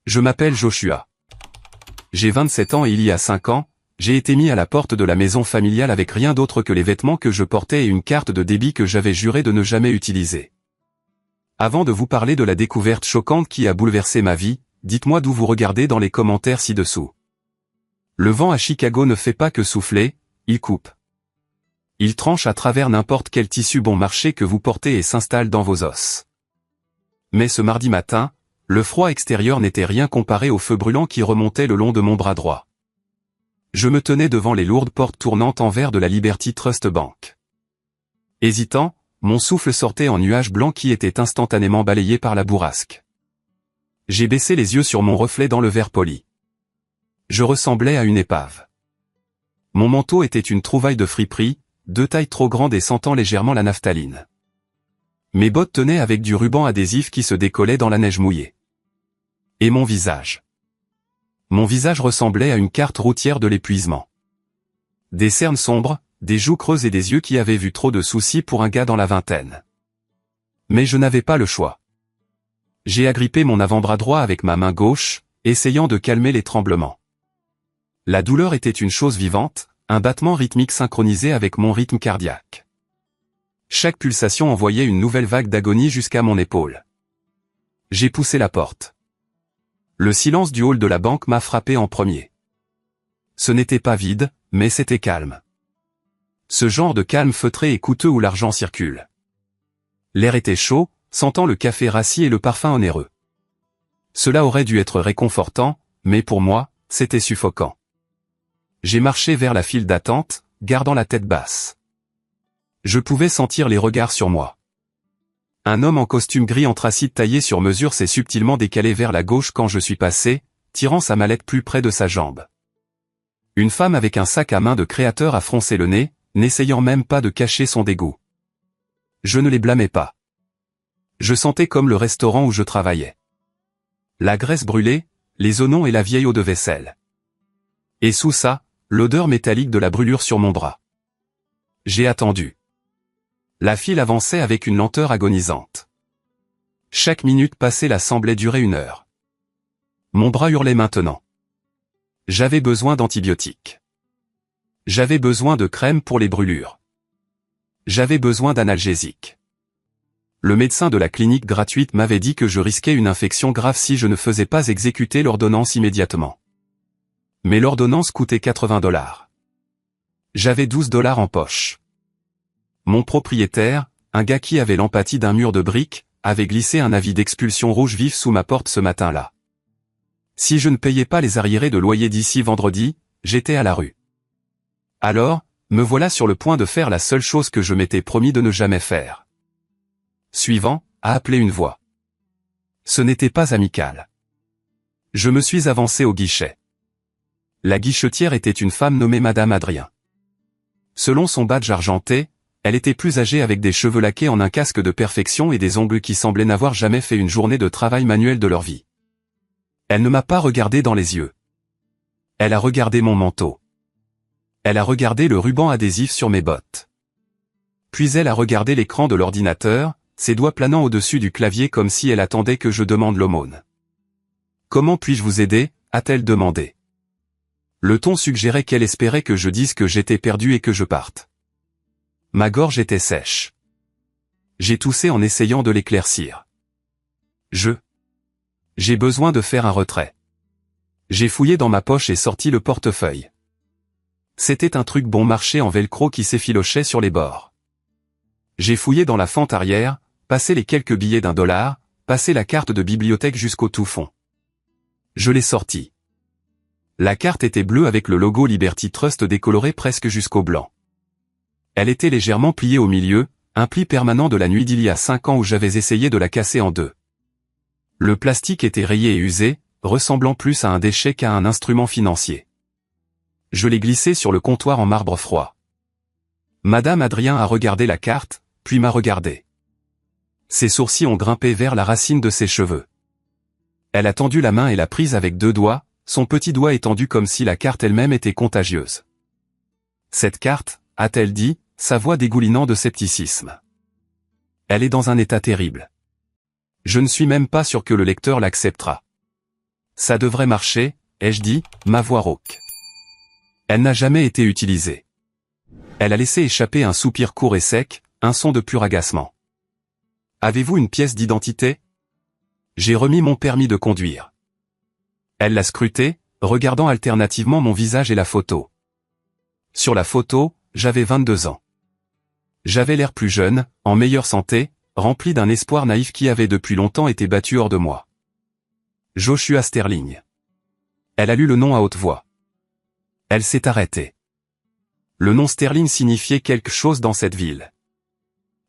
Je m'appelle Joshua. J'ai 27 ans et il y a 5 ans, j'ai été mis à la porte de la maison familiale avec rien d'autre que les vêtements que je portais et une carte de débit que j'avais juré de ne jamais utiliser. Avant de vous parler de la découverte choquante qui a bouleversé ma vie, dites-moi d'où vous regardez dans les commentaires ci-dessous. Le vent à Chicago ne fait pas que souffler, il coupe. Il tranche à travers n'importe quel tissu bon marché que vous portez et s'installe dans vos os. Mais ce mardi matin, le froid extérieur n'était rien comparé au feu brûlant qui remontait le long de mon bras droit. Je me tenais devant les lourdes portes tournantes en verre de la Liberty Trust Bank. Hésitant, mon souffle sortait en nuages blancs qui étaient instantanément balayés par la bourrasque. J'ai baissé les yeux sur mon reflet dans le verre poli. Je ressemblais à une épave. Mon manteau était une trouvaille de friperie, de taille trop grande et sentant légèrement la naphtaline. Mes bottes tenaient avec du ruban adhésif qui se décollait dans la neige mouillée. Et mon visage. Mon visage ressemblait à une carte routière de l'épuisement. Des cernes sombres, des joues creuses et des yeux qui avaient vu trop de soucis pour un gars dans la vingtaine. Mais je n'avais pas le choix. J'ai agrippé mon avant-bras droit avec ma main gauche, essayant de calmer les tremblements. La douleur était une chose vivante, un battement rythmique synchronisé avec mon rythme cardiaque. Chaque pulsation envoyait une nouvelle vague d'agonie jusqu'à mon épaule. J'ai poussé la porte. Le silence du hall de la banque m'a frappé en premier. Ce n'était pas vide, mais c'était calme. Ce genre de calme feutré et coûteux où l'argent circule. L'air était chaud, sentant le café rassis et le parfum onéreux. Cela aurait dû être réconfortant, mais pour moi, c'était suffocant. J'ai marché vers la file d'attente, gardant la tête basse. Je pouvais sentir les regards sur moi. Un homme en costume gris anthracite taillé sur mesure s'est subtilement décalé vers la gauche quand je suis passé, tirant sa mallette plus près de sa jambe. Une femme avec un sac à main de créateur a froncé le nez, n'essayant même pas de cacher son dégoût. Je ne les blâmais pas. Je sentais comme le restaurant où je travaillais. La graisse brûlée, les oignons et la vieille eau de vaisselle. Et sous ça, l'odeur métallique de la brûlure sur mon bras. J'ai attendu. La file avançait avec une lenteur agonisante. Chaque minute passée la semblait durer 1 heure. Mon bras hurlait maintenant. J'avais besoin d'antibiotiques. J'avais besoin de crème pour les brûlures. J'avais besoin d'analgésiques. Le médecin de la clinique gratuite m'avait dit que je risquais une infection grave si je ne faisais pas exécuter l'ordonnance immédiatement. Mais l'ordonnance coûtait $80. J'avais $12 en poche. Mon propriétaire, un gars qui avait l'empathie d'un mur de briques, avait glissé un avis d'expulsion rouge vif sous ma porte ce matin-là. Si je ne payais pas les arriérés de loyer d'ici vendredi, j'étais à la rue. Alors, me voilà sur le point de faire la seule chose que je m'étais promis de ne jamais faire. Suivant, à appeler une voix. Ce n'était pas amical. Je me suis avancé au guichet. La guichetière était une femme nommée Madame Adrien. Selon son badge argenté, elle était plus âgée avec des cheveux laqués en un casque de perfection et des ongles qui semblaient n'avoir jamais fait une journée de travail manuel de leur vie. Elle ne m'a pas regardé dans les yeux. Elle a regardé mon manteau. Elle a regardé le ruban adhésif sur mes bottes. Puis elle a regardé l'écran de l'ordinateur, ses doigts planant au-dessus du clavier comme si elle attendait que je demande l'aumône. « Comment puis-je vous aider ?» a-t-elle demandé. Le ton suggérait qu'elle espérait que je dise que j'étais perdu et que je parte. Ma gorge était sèche. J'ai toussé en essayant de l'éclaircir. J'ai besoin de faire un retrait. J'ai fouillé dans ma poche et sorti le portefeuille. C'était un truc bon marché en velcro qui s'effilochait sur les bords. J'ai fouillé dans la fente arrière, passé les quelques billets $1, passé la carte de bibliothèque jusqu'au tout fond. Je l'ai sortie. La carte était bleue avec le logo Liberty Trust décoloré presque jusqu'au blanc. Elle était légèrement pliée au milieu, un pli permanent de la nuit d'il y a 5 ans où j'avais essayé de la casser en deux. Le plastique était rayé et usé, ressemblant plus à un déchet qu'à un instrument financier. Je l'ai glissé sur le comptoir en marbre froid. Madame Adrien a regardé la carte, puis m'a regardé. Ses sourcils ont grimpé vers la racine de ses cheveux. Elle a tendu la main et l'a prise avec 2 doigts, son petit doigt étendu comme si la carte elle-même était contagieuse. Cette carte, a-t-elle dit, sa voix dégoulinant de scepticisme. Elle est dans un état terrible. Je ne suis même pas sûr que le lecteur l'acceptera. Ça devrait marcher, ai-je dit, ma voix rauque. Elle n'a jamais été utilisée. Elle a laissé échapper un soupir court et sec, un son de pur agacement. Avez-vous une pièce d'identité? J'ai remis mon permis de conduire. Elle l'a scruté, regardant alternativement mon visage et la photo. Sur la photo, j'avais 22 ans. J'avais l'air plus jeune, en meilleure santé, rempli d'un espoir naïf qui avait depuis longtemps été battu hors de moi. Joshua Sterling. Elle a lu le nom à haute voix. Elle s'est arrêtée. Le nom Sterling signifiait quelque chose dans cette ville.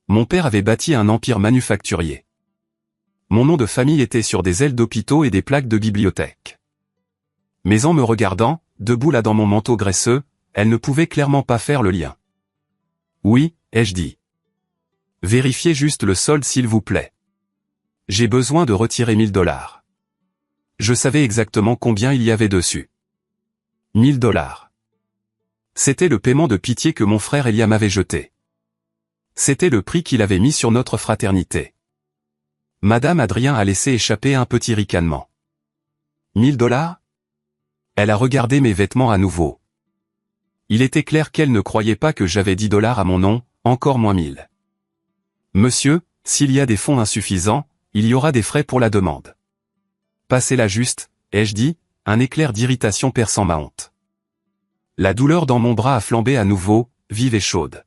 Mon père avait bâti un empire manufacturier. Mon nom de famille était sur des ailes d'hôpitaux et des plaques de bibliothèque. Mais en me regardant, debout là dans mon manteau graisseux, elle ne pouvait clairement pas faire le lien. Oui, ai-je dit. Vérifiez juste le solde s'il vous plaît. J'ai besoin de retirer 1000 $. Je savais exactement combien il y avait dessus. 1000 $. C'était le paiement de pitié que mon frère Elia m'avait jeté. C'était le prix qu'il avait mis sur notre fraternité. Madame Adrien a laissé échapper un petit ricanement. 1000 $? Elle a regardé mes vêtements à nouveau. Il était clair qu'elle ne croyait pas que j'avais 10 $ à mon nom, encore moins 1000. Monsieur, s'il y a des fonds insuffisants, il y aura des frais pour la demande. Passez-la juste, ai-je dit, un éclair d'irritation perçant ma honte. La douleur dans mon bras a flambé à nouveau, vive et chaude.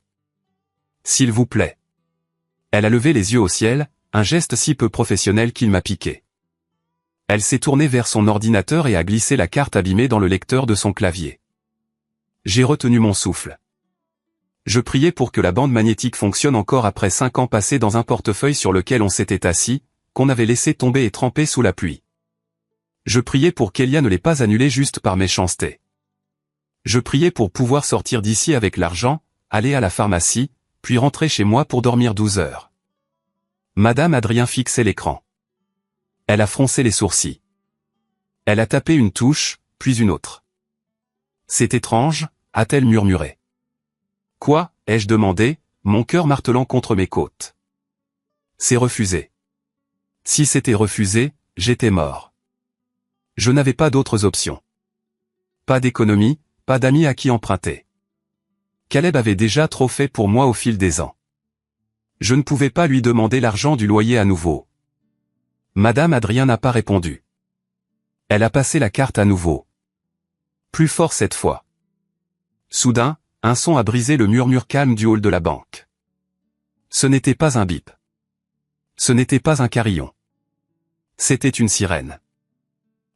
S'il vous plaît. Elle a levé les yeux au ciel, un geste si peu professionnel qu'il m'a piqué. Elle s'est tournée vers son ordinateur et a glissé la carte abîmée dans le lecteur de son clavier. J'ai retenu mon souffle. Je priais pour que la bande magnétique fonctionne encore après 5 ans passés dans un portefeuille sur lequel on s'était assis, qu'on avait laissé tomber et tremper sous la pluie. Je priais pour qu'Elia ne l'ait pas annulé juste par méchanceté. Je priais pour pouvoir sortir d'ici avec l'argent, aller à la pharmacie, puis rentrer chez moi pour dormir 12 heures. Madame Adrien fixait l'écran. Elle a froncé les sourcils. Elle a tapé une touche, puis une autre. C'est étrange, a-t-elle murmuré. Quoi, ai-je demandé, mon cœur martelant contre mes côtes. C'est refusé. Si c'était refusé, j'étais mort. Je n'avais pas d'autres options. Pas d'économie, pas d'amis à qui emprunter. Caleb avait déjà trop fait pour moi au fil des ans. Je ne pouvais pas lui demander l'argent du loyer à nouveau. Madame Adrien n'a pas répondu. Elle a passé la carte à nouveau. Plus fort cette fois. Soudain, un son a brisé le murmure calme du hall de la banque. Ce n'était pas un bip. Ce n'était pas un carillon. C'était une sirène.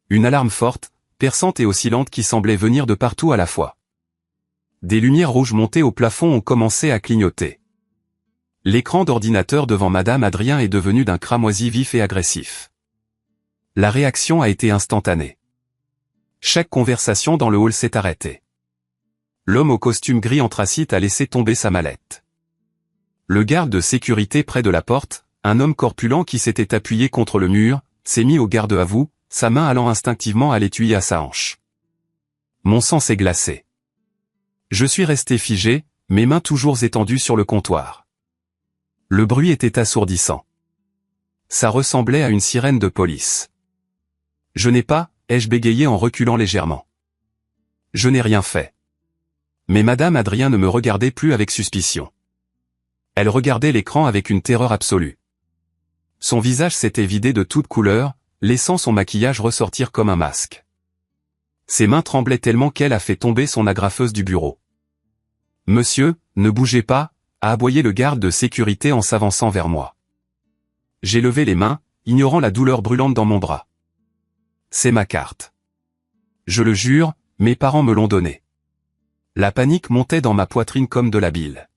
Une alarme forte, perçante et oscillante qui semblait venir de partout à la fois. Des lumières rouges montées au plafond ont commencé à clignoter. L'écran d'ordinateur devant Madame Adrien est devenu d'un cramoisi vif et agressif. La réaction a été instantanée. Chaque conversation dans le hall s'est arrêtée. L'homme au costume gris anthracite a laissé tomber sa mallette. Le garde de sécurité près de la porte, un homme corpulent qui s'était appuyé contre le mur, s'est mis au garde à vous, sa main allant instinctivement à l'étui à sa hanche. Mon sang s'est glacé. Je suis resté figé, mes mains toujours étendues sur le comptoir. Le bruit était assourdissant. Ça ressemblait à une sirène de police. Je n'ai pas, ai-je bégayé en reculant légèrement. Je n'ai rien fait. Mais Madame Adrien ne me regardait plus avec suspicion. Elle regardait l'écran avec une terreur absolue. Son visage s'était vidé de toute couleur, laissant son maquillage ressortir comme un masque. Ses mains tremblaient tellement qu'elle a fait tomber son agrafeuse du bureau. « Monsieur, ne bougez pas », a aboyé le garde de sécurité en s'avançant vers moi. J'ai levé les mains, ignorant la douleur brûlante dans mon bras. C'est ma carte. Je le jure, mes parents me l'ont donnée. La panique montait dans ma poitrine comme de la bile.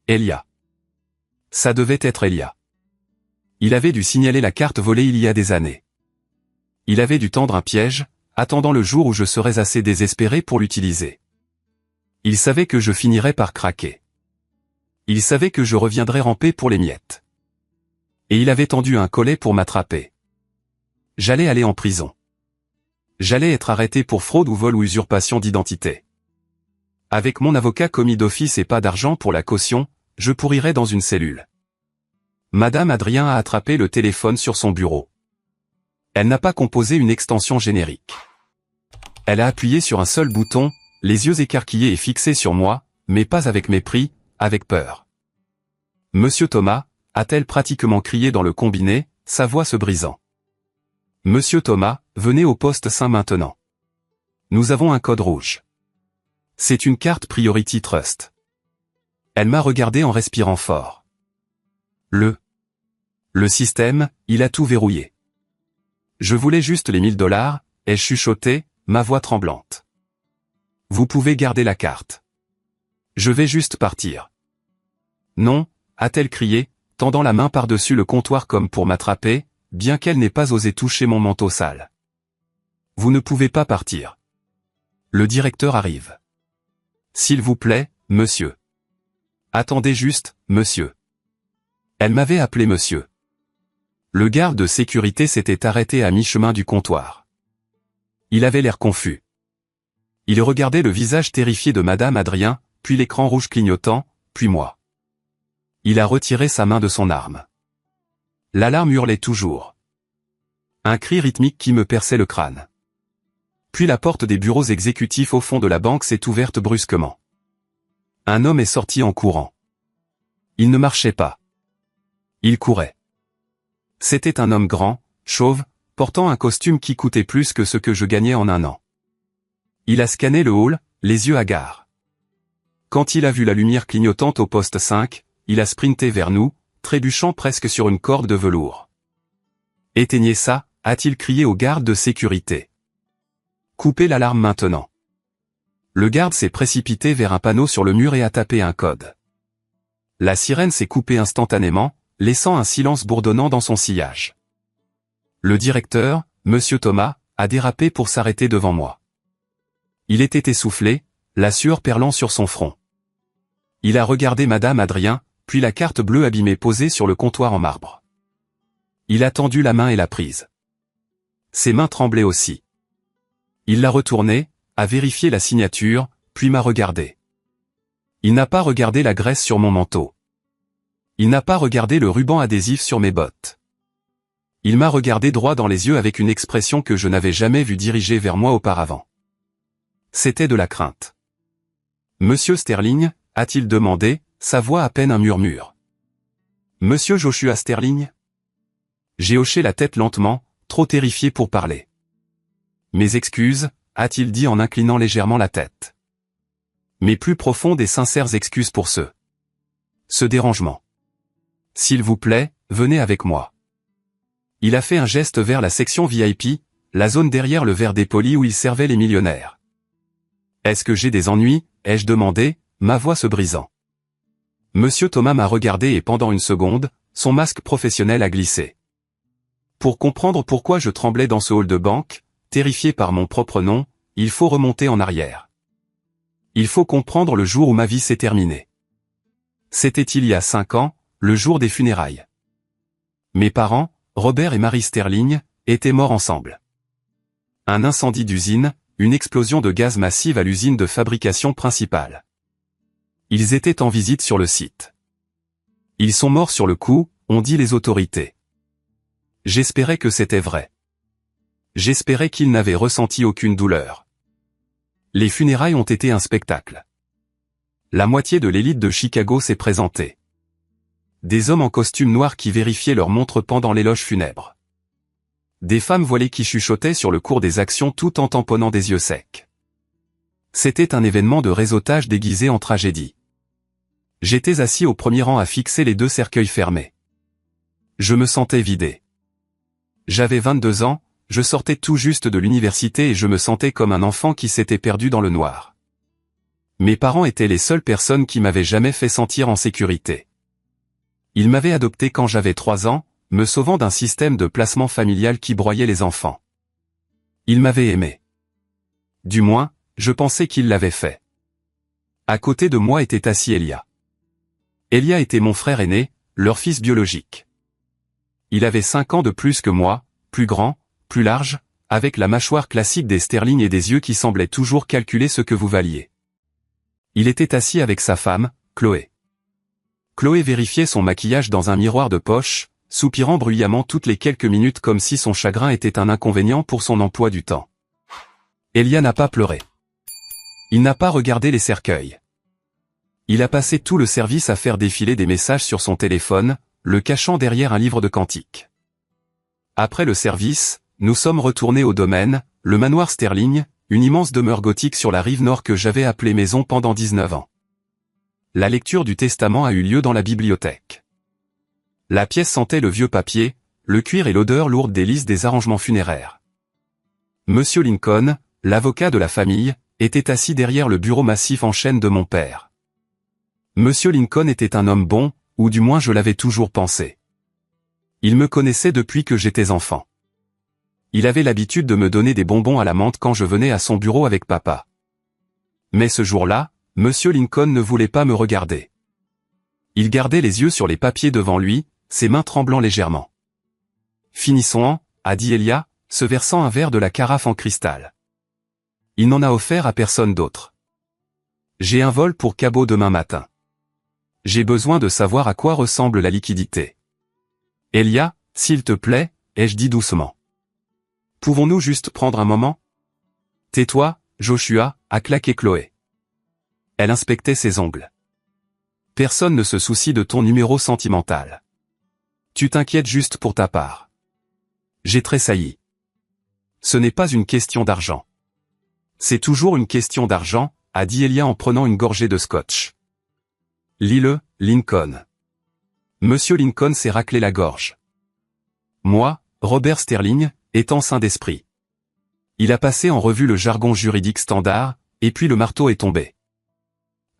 Elia. Ça devait être Elia. Il avait dû signaler la carte volée il y a des années. Il avait dû tendre un piège, attendant le jour où je serais assez désespéré pour l'utiliser. Il savait que je finirais par craquer. Il savait que je reviendrais ramper pour les miettes. Et il avait tendu un collet pour m'attraper. J'allais aller en prison. J'allais être arrêté pour fraude ou vol ou usurpation d'identité. Avec mon avocat commis d'office et pas d'argent pour la caution, je pourrirais dans une cellule. Madame Adrien a attrapé le téléphone sur son bureau. Elle n'a pas composé une extension générique. Elle a appuyé sur un seul bouton, les yeux écarquillés et fixés sur moi, mais pas avec mépris, avec peur. « Monsieur Thomas » a-t-elle pratiquement crié dans le combiné, sa voix se brisant. « Monsieur Thomas, venez au poste 5 maintenant. Nous avons un code rouge. C'est une carte Priority Trust. » Elle m'a regardé en respirant fort. Le système, il a tout verrouillé. Je voulais juste les 1000 $, ai-je chuchoté, ma voix tremblante. Vous pouvez garder la carte. Je vais juste partir. Non, a-t-elle crié, tendant la main par-dessus le comptoir comme pour m'attraper, bien qu'elle n'ait pas osé toucher mon manteau sale. Vous ne pouvez pas partir. Le directeur arrive. S'il vous plaît, monsieur. Attendez juste, monsieur. Elle m'avait appelé monsieur. Le garde de sécurité s'était arrêté à mi-chemin du comptoir. Il avait l'air confus. Il regardait le visage terrifié de Madame Adrien, puis l'écran rouge clignotant, puis moi. Il a retiré sa main de son arme. L'alarme hurlait toujours. Un cri rythmique qui me perçait le crâne. Puis la porte des bureaux exécutifs au fond de la banque s'est ouverte brusquement. Un homme est sorti en courant. Il ne marchait pas. Il courait. C'était un homme grand, chauve, portant un costume qui coûtait plus que ce que je gagnais en un an. Il a scanné le hall, les yeux hagards. Quand il a vu la lumière clignotante au poste 5, il a sprinté vers nous, trébuchant presque sur une corde de velours. « Éteignez ça » a-t-il crié au garde de sécurité. « Coupez l'alarme maintenant. » Le garde s'est précipité vers un panneau sur le mur et a tapé un code. La sirène s'est coupée instantanément, laissant un silence bourdonnant dans son sillage. Le directeur, Monsieur Thomas, a dérapé pour s'arrêter devant moi. Il était essoufflé, la sueur perlant sur son front. Il a regardé Madame Adrien, puis la carte bleue abîmée posée sur le comptoir en marbre. Il a tendu la main et l'a prise. Ses mains tremblaient aussi. Il l'a retournée, a vérifié la signature, puis m'a regardé. Il n'a pas regardé la graisse sur mon manteau. Il n'a pas regardé le ruban adhésif sur mes bottes. Il m'a regardé droit dans les yeux avec une expression que je n'avais jamais vue dirigée vers moi auparavant. C'était de la crainte. « Monsieur Sterling » a-t-il demandé, sa voix à peine un murmure. « Monsieur Joshua Sterling ?» J'ai hoché la tête lentement, trop terrifié pour parler. « Mes excuses » a-t-il dit en inclinant légèrement la tête. « Mes plus profondes et sincères excuses pour ce dérangement. S'il vous plaît, venez avec moi. » Il a fait un geste vers la section VIP, la zone derrière le verre dépoli où il servait les millionnaires. « Est-ce que j'ai des ennuis ?» ai-je demandé, ma voix se brisant. Monsieur Thomas m'a regardé et pendant une seconde, son masque professionnel a glissé. Pour comprendre pourquoi je tremblais dans ce hall de banque, terrifié par mon propre nom, il faut remonter en arrière. Il faut comprendre le jour où ma vie s'est terminée. C'était il y a 5 ans, le jour des funérailles. Mes parents, Robert et Marie Sterling, étaient morts ensemble. Un incendie d'usine, une explosion de gaz massive à l'usine de fabrication principale. Ils étaient en visite sur le site. Ils sont morts sur le coup, ont dit les autorités. J'espérais que c'était vrai. J'espérais qu'ils n'avaient ressenti aucune douleur. Les funérailles ont été un spectacle. La moitié de l'élite de Chicago s'est présentée. Des hommes en costume noir qui vérifiaient leurs montres pendant l'éloge funèbre. Des femmes voilées qui chuchotaient sur le cours des actions tout en tamponnant des yeux secs. C'était un événement de réseautage déguisé en tragédie. J'étais assis au premier rang à fixer les 2 cercueils fermés. Je me sentais vidé. J'avais 22 ans, je sortais tout juste de l'université et je me sentais comme un enfant qui s'était perdu dans le noir. Mes parents étaient les seules personnes qui m'avaient jamais fait sentir en sécurité. Ils m'avaient adopté quand j'avais 3 ans, me sauvant d'un système de placement familial qui broyait les enfants. Ils m'avaient aimé. Du moins, je pensais qu'ils l'avaient fait. À côté de moi était assis Elia. Elia était mon frère aîné, leur fils biologique. Il avait 5 ans de plus que moi, plus grand, plus large, avec la mâchoire classique des Sterling et des yeux qui semblaient toujours calculer ce que vous valiez. Il était assis avec sa femme, Chloé. Chloé vérifiait son maquillage dans un miroir de poche, soupirant bruyamment toutes les quelques minutes comme si son chagrin était un inconvénient pour son emploi du temps. Elia n'a pas pleuré. Il n'a pas regardé les cercueils. Il a passé tout le service à faire défiler des messages sur son téléphone, le cachant derrière un livre de cantiques. Après le service, nous sommes retournés au domaine, le manoir Sterling, une immense demeure gothique sur la rive nord que j'avais appelée maison pendant 19 ans. La lecture du testament a eu lieu dans la bibliothèque. La pièce sentait le vieux papier, le cuir et l'odeur lourde des listes des arrangements funéraires. Monsieur Lincoln, l'avocat de la famille, était assis derrière le bureau massif en chêne de mon père. Monsieur Lincoln était un homme bon, ou du moins je l'avais toujours pensé. Il me connaissait depuis que j'étais enfant. Il avait l'habitude de me donner des bonbons à la menthe quand je venais à son bureau avec papa. Mais ce jour-là, Monsieur Lincoln ne voulait pas me regarder. Il gardait les yeux sur les papiers devant lui, ses mains tremblant légèrement. « Finissons-en », a dit Elia, se versant un verre de la carafe en cristal. Il n'en a offert à personne d'autre. J'ai un vol pour Cabo demain matin. J'ai besoin de savoir à quoi ressemble la liquidité. Elia, s'il te plaît, ai-je dit doucement. Pouvons-nous juste prendre un moment? Tais-toi, Joshua, a claqué Chloé. Elle inspectait ses ongles. Personne ne se soucie de ton numéro sentimental. Tu t'inquiètes juste pour ta part. J'ai tressailli. Ce n'est pas une question d'argent. C'est toujours une question d'argent, a dit Elia en prenant une gorgée de scotch. Lis-le, Lincoln. Monsieur Lincoln s'est raclé la gorge. Moi, Robert Sterling, étant sain d'esprit. Il a passé en revue le jargon juridique standard, et puis le marteau est tombé.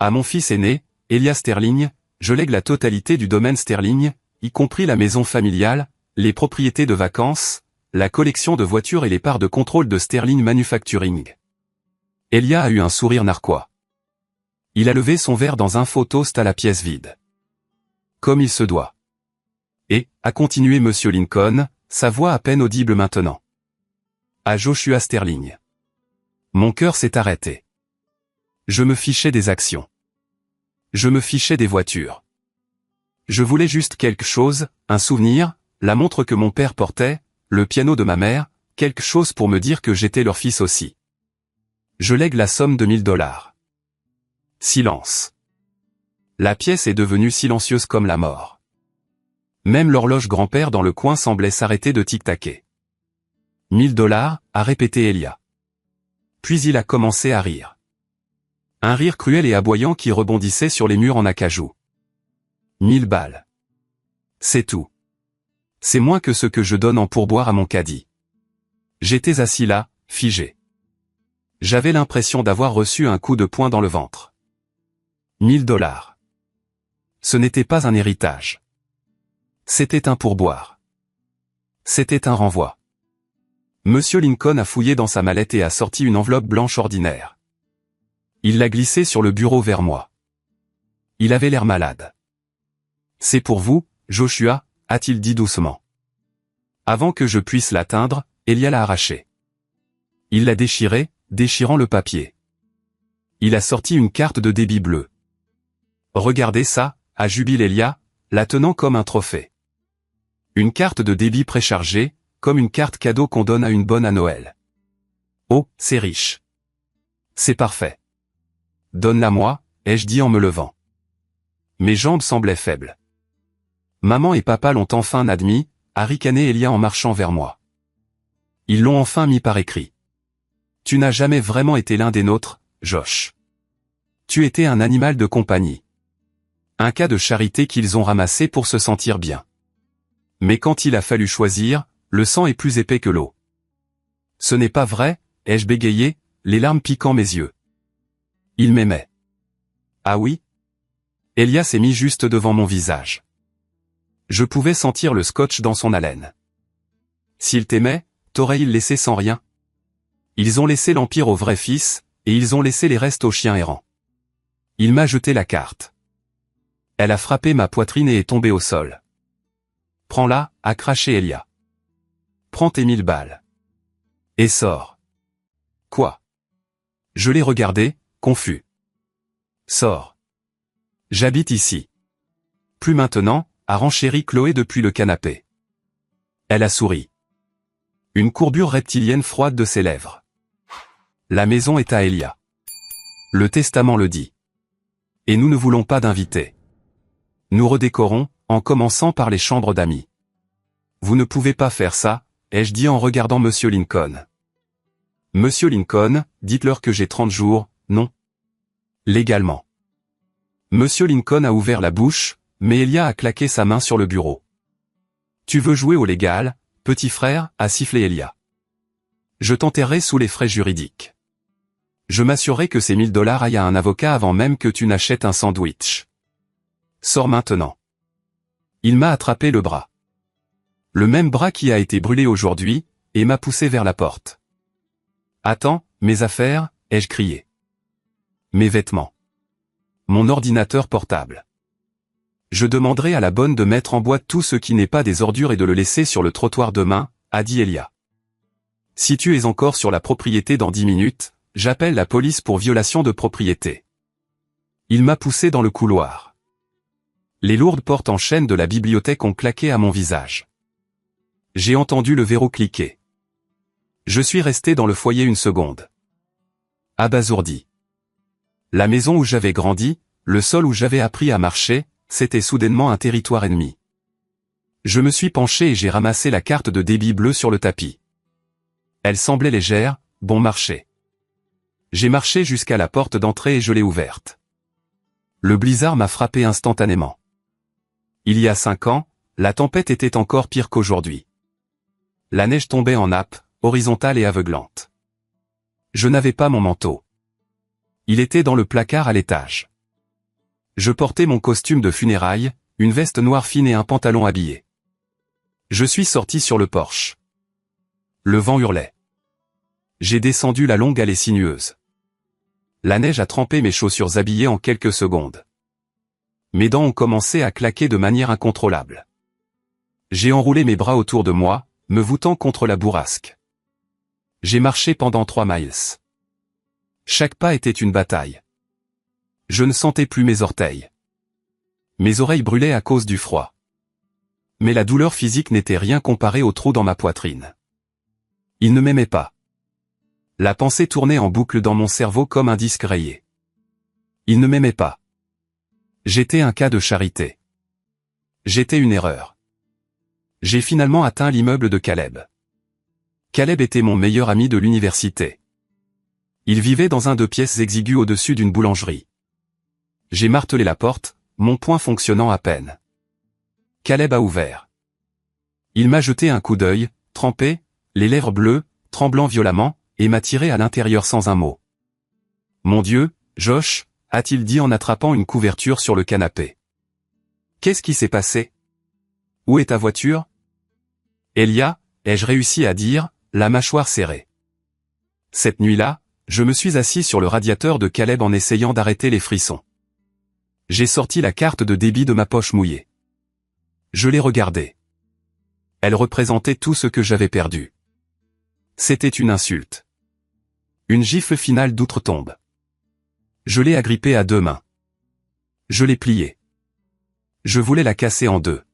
À mon fils aîné, Elia Sterling, je lègue la totalité du domaine Sterling, y compris la maison familiale, les propriétés de vacances, la collection de voitures et les parts de contrôle de Sterling Manufacturing. Elia a eu un sourire narquois. Il a levé son verre dans un faux toast à la pièce vide. Comme il se doit. Et, a continué Monsieur Lincoln, sa voix à peine audible maintenant. À Joshua Sterling. Mon cœur s'est arrêté. Je me fichais des actions. Je me fichais des voitures. Je voulais juste quelque chose, un souvenir, la montre que mon père portait, le piano de ma mère, quelque chose pour me dire que j'étais leur fils aussi. Je lègue la somme de $1000. Silence. La pièce est devenue silencieuse comme la mort. Même l'horloge grand-père dans le coin semblait s'arrêter de tic-taquer. $1000, a répété Elia. Puis il a commencé à rire. Un rire cruel et aboyant qui rebondissait sur les murs en acajou. 1000 balles. C'est tout. C'est moins que ce que je donne en pourboire à mon caddie. J'étais assis là, figé. J'avais l'impression d'avoir reçu un coup de poing dans le ventre. $1000. Ce n'était pas un héritage. C'était un pourboire. C'était un renvoi. Monsieur Lincoln a fouillé dans sa mallette et a sorti une enveloppe blanche ordinaire. Il l'a glissée sur le bureau vers moi. Il avait l'air malade. C'est pour vous, Joshua, a-t-il dit doucement. Avant que je puisse l'atteindre, Elia l'a arraché. Il l'a déchiré, déchirant le papier. Il a sorti une carte de débit bleue. Regardez ça, a jubilé Elia, la tenant comme un trophée. Une carte de débit préchargée, comme une carte cadeau qu'on donne à une bonne à Noël. Oh, c'est riche. C'est parfait. Donne-la-moi, ai-je dit en me levant. Mes jambes semblaient faibles. Maman et papa l'ont enfin admis, a ricané Elia en marchant vers moi. Ils l'ont enfin mis par écrit. Tu n'as jamais vraiment été l'un des nôtres, Josh. Tu étais un animal de compagnie. Un cas de charité qu'ils ont ramassé pour se sentir bien. Mais quand il a fallu choisir, le sang est plus épais que l'eau. Ce n'est pas vrai, ai-je bégayé, les larmes piquant mes yeux. Il m'aimait. Ah oui? Elia s'est mis juste devant mon visage. Je pouvais sentir le scotch dans son haleine. S'il t'aimait, t'aurais-il laissé sans rien? Ils ont laissé l'Empire au vrai fils, et ils ont laissé les restes aux chiens errants. Il m'a jeté la carte. Elle a frappé ma poitrine et est tombée au sol. Prends-la, a craché Elia. Prends tes 1000 balles. Et sors. Quoi? Je l'ai regardé, confus. Sors. J'habite ici. Plus maintenant, a renchéri Chloé depuis le canapé. Elle a souri. Une courbure reptilienne froide de ses lèvres. La maison est à Elia. Le testament le dit. Et nous ne voulons pas d'invités. Nous redécorons, en commençant par les chambres d'amis. Vous ne pouvez pas faire ça, ai-je dit en regardant Monsieur Lincoln. Monsieur Lincoln, dites-leur que j'ai 30 jours, non. Légalement. Monsieur Lincoln a ouvert la bouche, mais Elia a claqué sa main sur le bureau. Tu veux jouer au légal, petit frère, a sifflé Elia. Je t'enterrerai sous les frais juridiques. Je m'assurerai que ces $1000 aillent à un avocat avant même que tu n'achètes un sandwich. Sors maintenant. Il m'a attrapé le bras. Le même bras qui a été brûlé aujourd'hui, et m'a poussé vers la porte. Attends, mes affaires, ai-je crié. Mes vêtements. Mon ordinateur portable. Je demanderai à la bonne de mettre en boîte tout ce qui n'est pas des ordures et de le laisser sur le trottoir demain, a dit Elia. Si tu es encore sur la propriété dans 10 minutes, j'appelle la police pour violation de propriété. Il m'a poussé dans le couloir. Les lourdes portes en chaîne de la bibliothèque ont claqué à mon visage. J'ai entendu le verrou cliquer. Je suis resté dans le foyer une seconde. Abasourdi. La maison où j'avais grandi, le sol où j'avais appris à marcher, c'était soudainement un territoire ennemi. Je me suis penché et j'ai ramassé la carte de débit bleue sur le tapis. Elle semblait légère, bon marché. J'ai marché jusqu'à la porte d'entrée et je l'ai ouverte. Le blizzard m'a frappé instantanément. Il y a 5 ans, la tempête était encore pire qu'aujourd'hui. La neige tombait en nappe, horizontale et aveuglante. Je n'avais pas mon manteau. Il était dans le placard à l'étage. Je portais mon costume de funérailles, une veste noire fine et un pantalon habillé. Je suis sorti sur le porche. Le vent hurlait. J'ai descendu la longue allée sinueuse. La neige a trempé mes chaussures habillées en quelques secondes. Mes dents ont commencé à claquer de manière incontrôlable. J'ai enroulé mes bras autour de moi, me voûtant contre la bourrasque. J'ai marché pendant 3 miles. Chaque pas était une bataille. Je ne sentais plus mes orteils. Mes oreilles brûlaient à cause du froid. Mais la douleur physique n'était rien comparée au trou dans ma poitrine. Il ne m'aimait pas. La pensée tournait en boucle dans mon cerveau comme un disque rayé. Il ne m'aimait pas. J'étais un cas de charité. J'étais une erreur. J'ai finalement atteint l'immeuble de Caleb. Caleb était mon meilleur ami de l'université. Il vivait dans un 2 pièces exigu au-dessus d'une boulangerie. J'ai martelé la porte, mon poing fonctionnant à peine. Caleb a ouvert. Il m'a jeté un coup d'œil, trempé, les lèvres bleues, tremblant violemment, et m'a tiré à l'intérieur sans un mot. « Mon Dieu, Josh », a-t-il dit en attrapant une couverture sur le canapé. « Qu'est-ce qui s'est passé ? Où est ta voiture ? » Elia, ai-je réussi à dire, la mâchoire serrée. Cette nuit-là, je me suis assis sur le radiateur de Caleb en essayant d'arrêter les frissons. J'ai sorti la carte de débit de ma poche mouillée. Je l'ai regardée. Elle représentait tout ce que j'avais perdu. C'était une insulte. Une gifle finale d'outre-tombe. Je l'ai agrippée à 2 mains. Je l'ai pliée. Je voulais la casser en 2.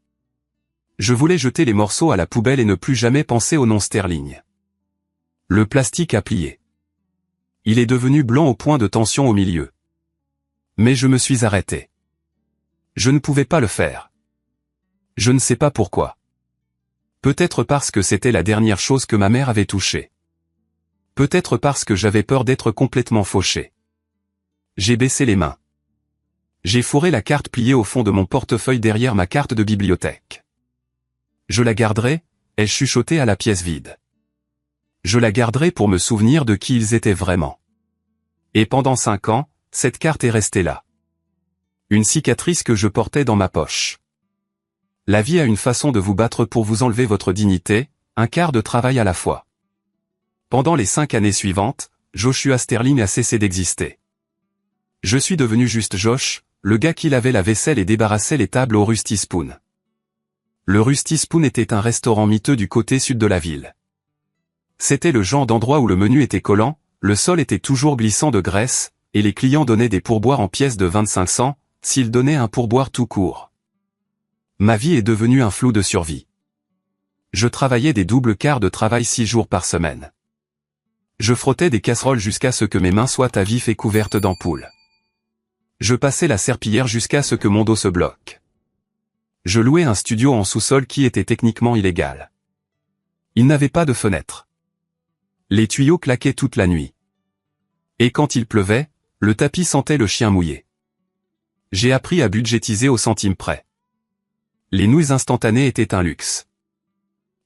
Je voulais jeter les morceaux à la poubelle et ne plus jamais penser au nom sterling. Le plastique a plié. Il est devenu blanc au point de tension au milieu. Mais je me suis arrêté. Je ne pouvais pas le faire. Je ne sais pas pourquoi. Peut-être parce que c'était la dernière chose que ma mère avait touchée. Peut-être parce que j'avais peur d'être complètement fauché. J'ai baissé les mains. J'ai fourré la carte pliée au fond de mon portefeuille derrière ma carte de bibliothèque. Je la garderai, ai-je chuchoté à la pièce vide. Je la garderai pour me souvenir de qui ils étaient vraiment. Et pendant 5 ans, cette carte est restée là. Une cicatrice que je portais dans ma poche. La vie a une façon de vous battre pour vous enlever votre dignité, un quart de travail à la fois. Pendant les 5 années suivantes, Joshua Sterling a cessé d'exister. Je suis devenu juste Josh, le gars qui lavait la vaisselle et débarrassait les tables au Rusty Spoon. Le Rusty Spoon était un restaurant miteux du côté sud de la ville. C'était le genre d'endroit où le menu était collant, le sol était toujours glissant de graisse, et les clients donnaient des pourboires en pièces de 25 cents, s'ils donnaient un pourboire tout court. Ma vie est devenue un flou de survie. Je travaillais des doubles quarts de travail 6 jours par semaine. Je frottais des casseroles jusqu'à ce que mes mains soient à vif et couvertes d'ampoules. Je passais la serpillière jusqu'à ce que mon dos se bloque. Je louais un studio en sous-sol qui était techniquement illégal. Il n'avait pas de fenêtre. Les tuyaux claquaient toute la nuit. Et quand il pleuvait, le tapis sentait le chien mouillé. J'ai appris à budgétiser au centime près. Les nouilles instantanées étaient un luxe.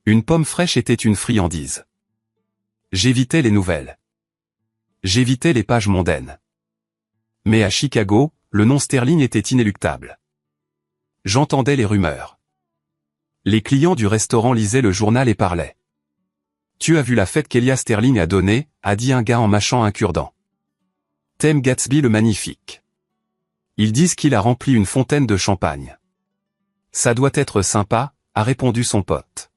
Une pomme fraîche était une friandise. J'évitais les nouvelles. J'évitais les pages mondaines. Mais à Chicago, le nom sterling était inéluctable. J'entendais les rumeurs. Les clients du restaurant lisaient le journal et parlaient. « Tu as vu la fête qu'Elias Sterling a donnée » a dit un gars en mâchant un cure-dent. « T'aimes Gatsby le magnifique. Ils disent qu'il a rempli une fontaine de champagne. »« Ça doit être sympa » a répondu son pote.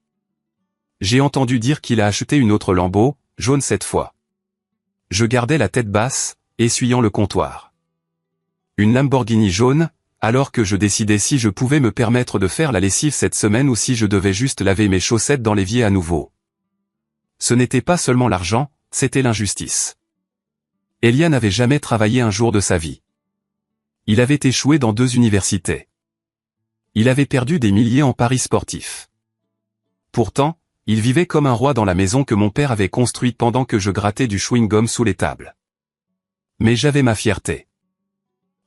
J'ai entendu dire qu'il a acheté une autre Lambo, jaune cette fois. Je gardais la tête basse, essuyant le comptoir. Une Lamborghini jaune, alors que je décidais si je pouvais me permettre de faire la lessive cette semaine ou si je devais juste laver mes chaussettes dans l'évier à nouveau. Ce n'était pas seulement l'argent, c'était l'injustice. Elia n'avait jamais travaillé un jour de sa vie. Il avait échoué dans 2 universités. Il avait perdu des milliers en paris sportifs. Pourtant, il vivait comme un roi dans la maison que mon père avait construite pendant que je grattais du chewing-gum sous les tables. Mais j'avais ma fierté.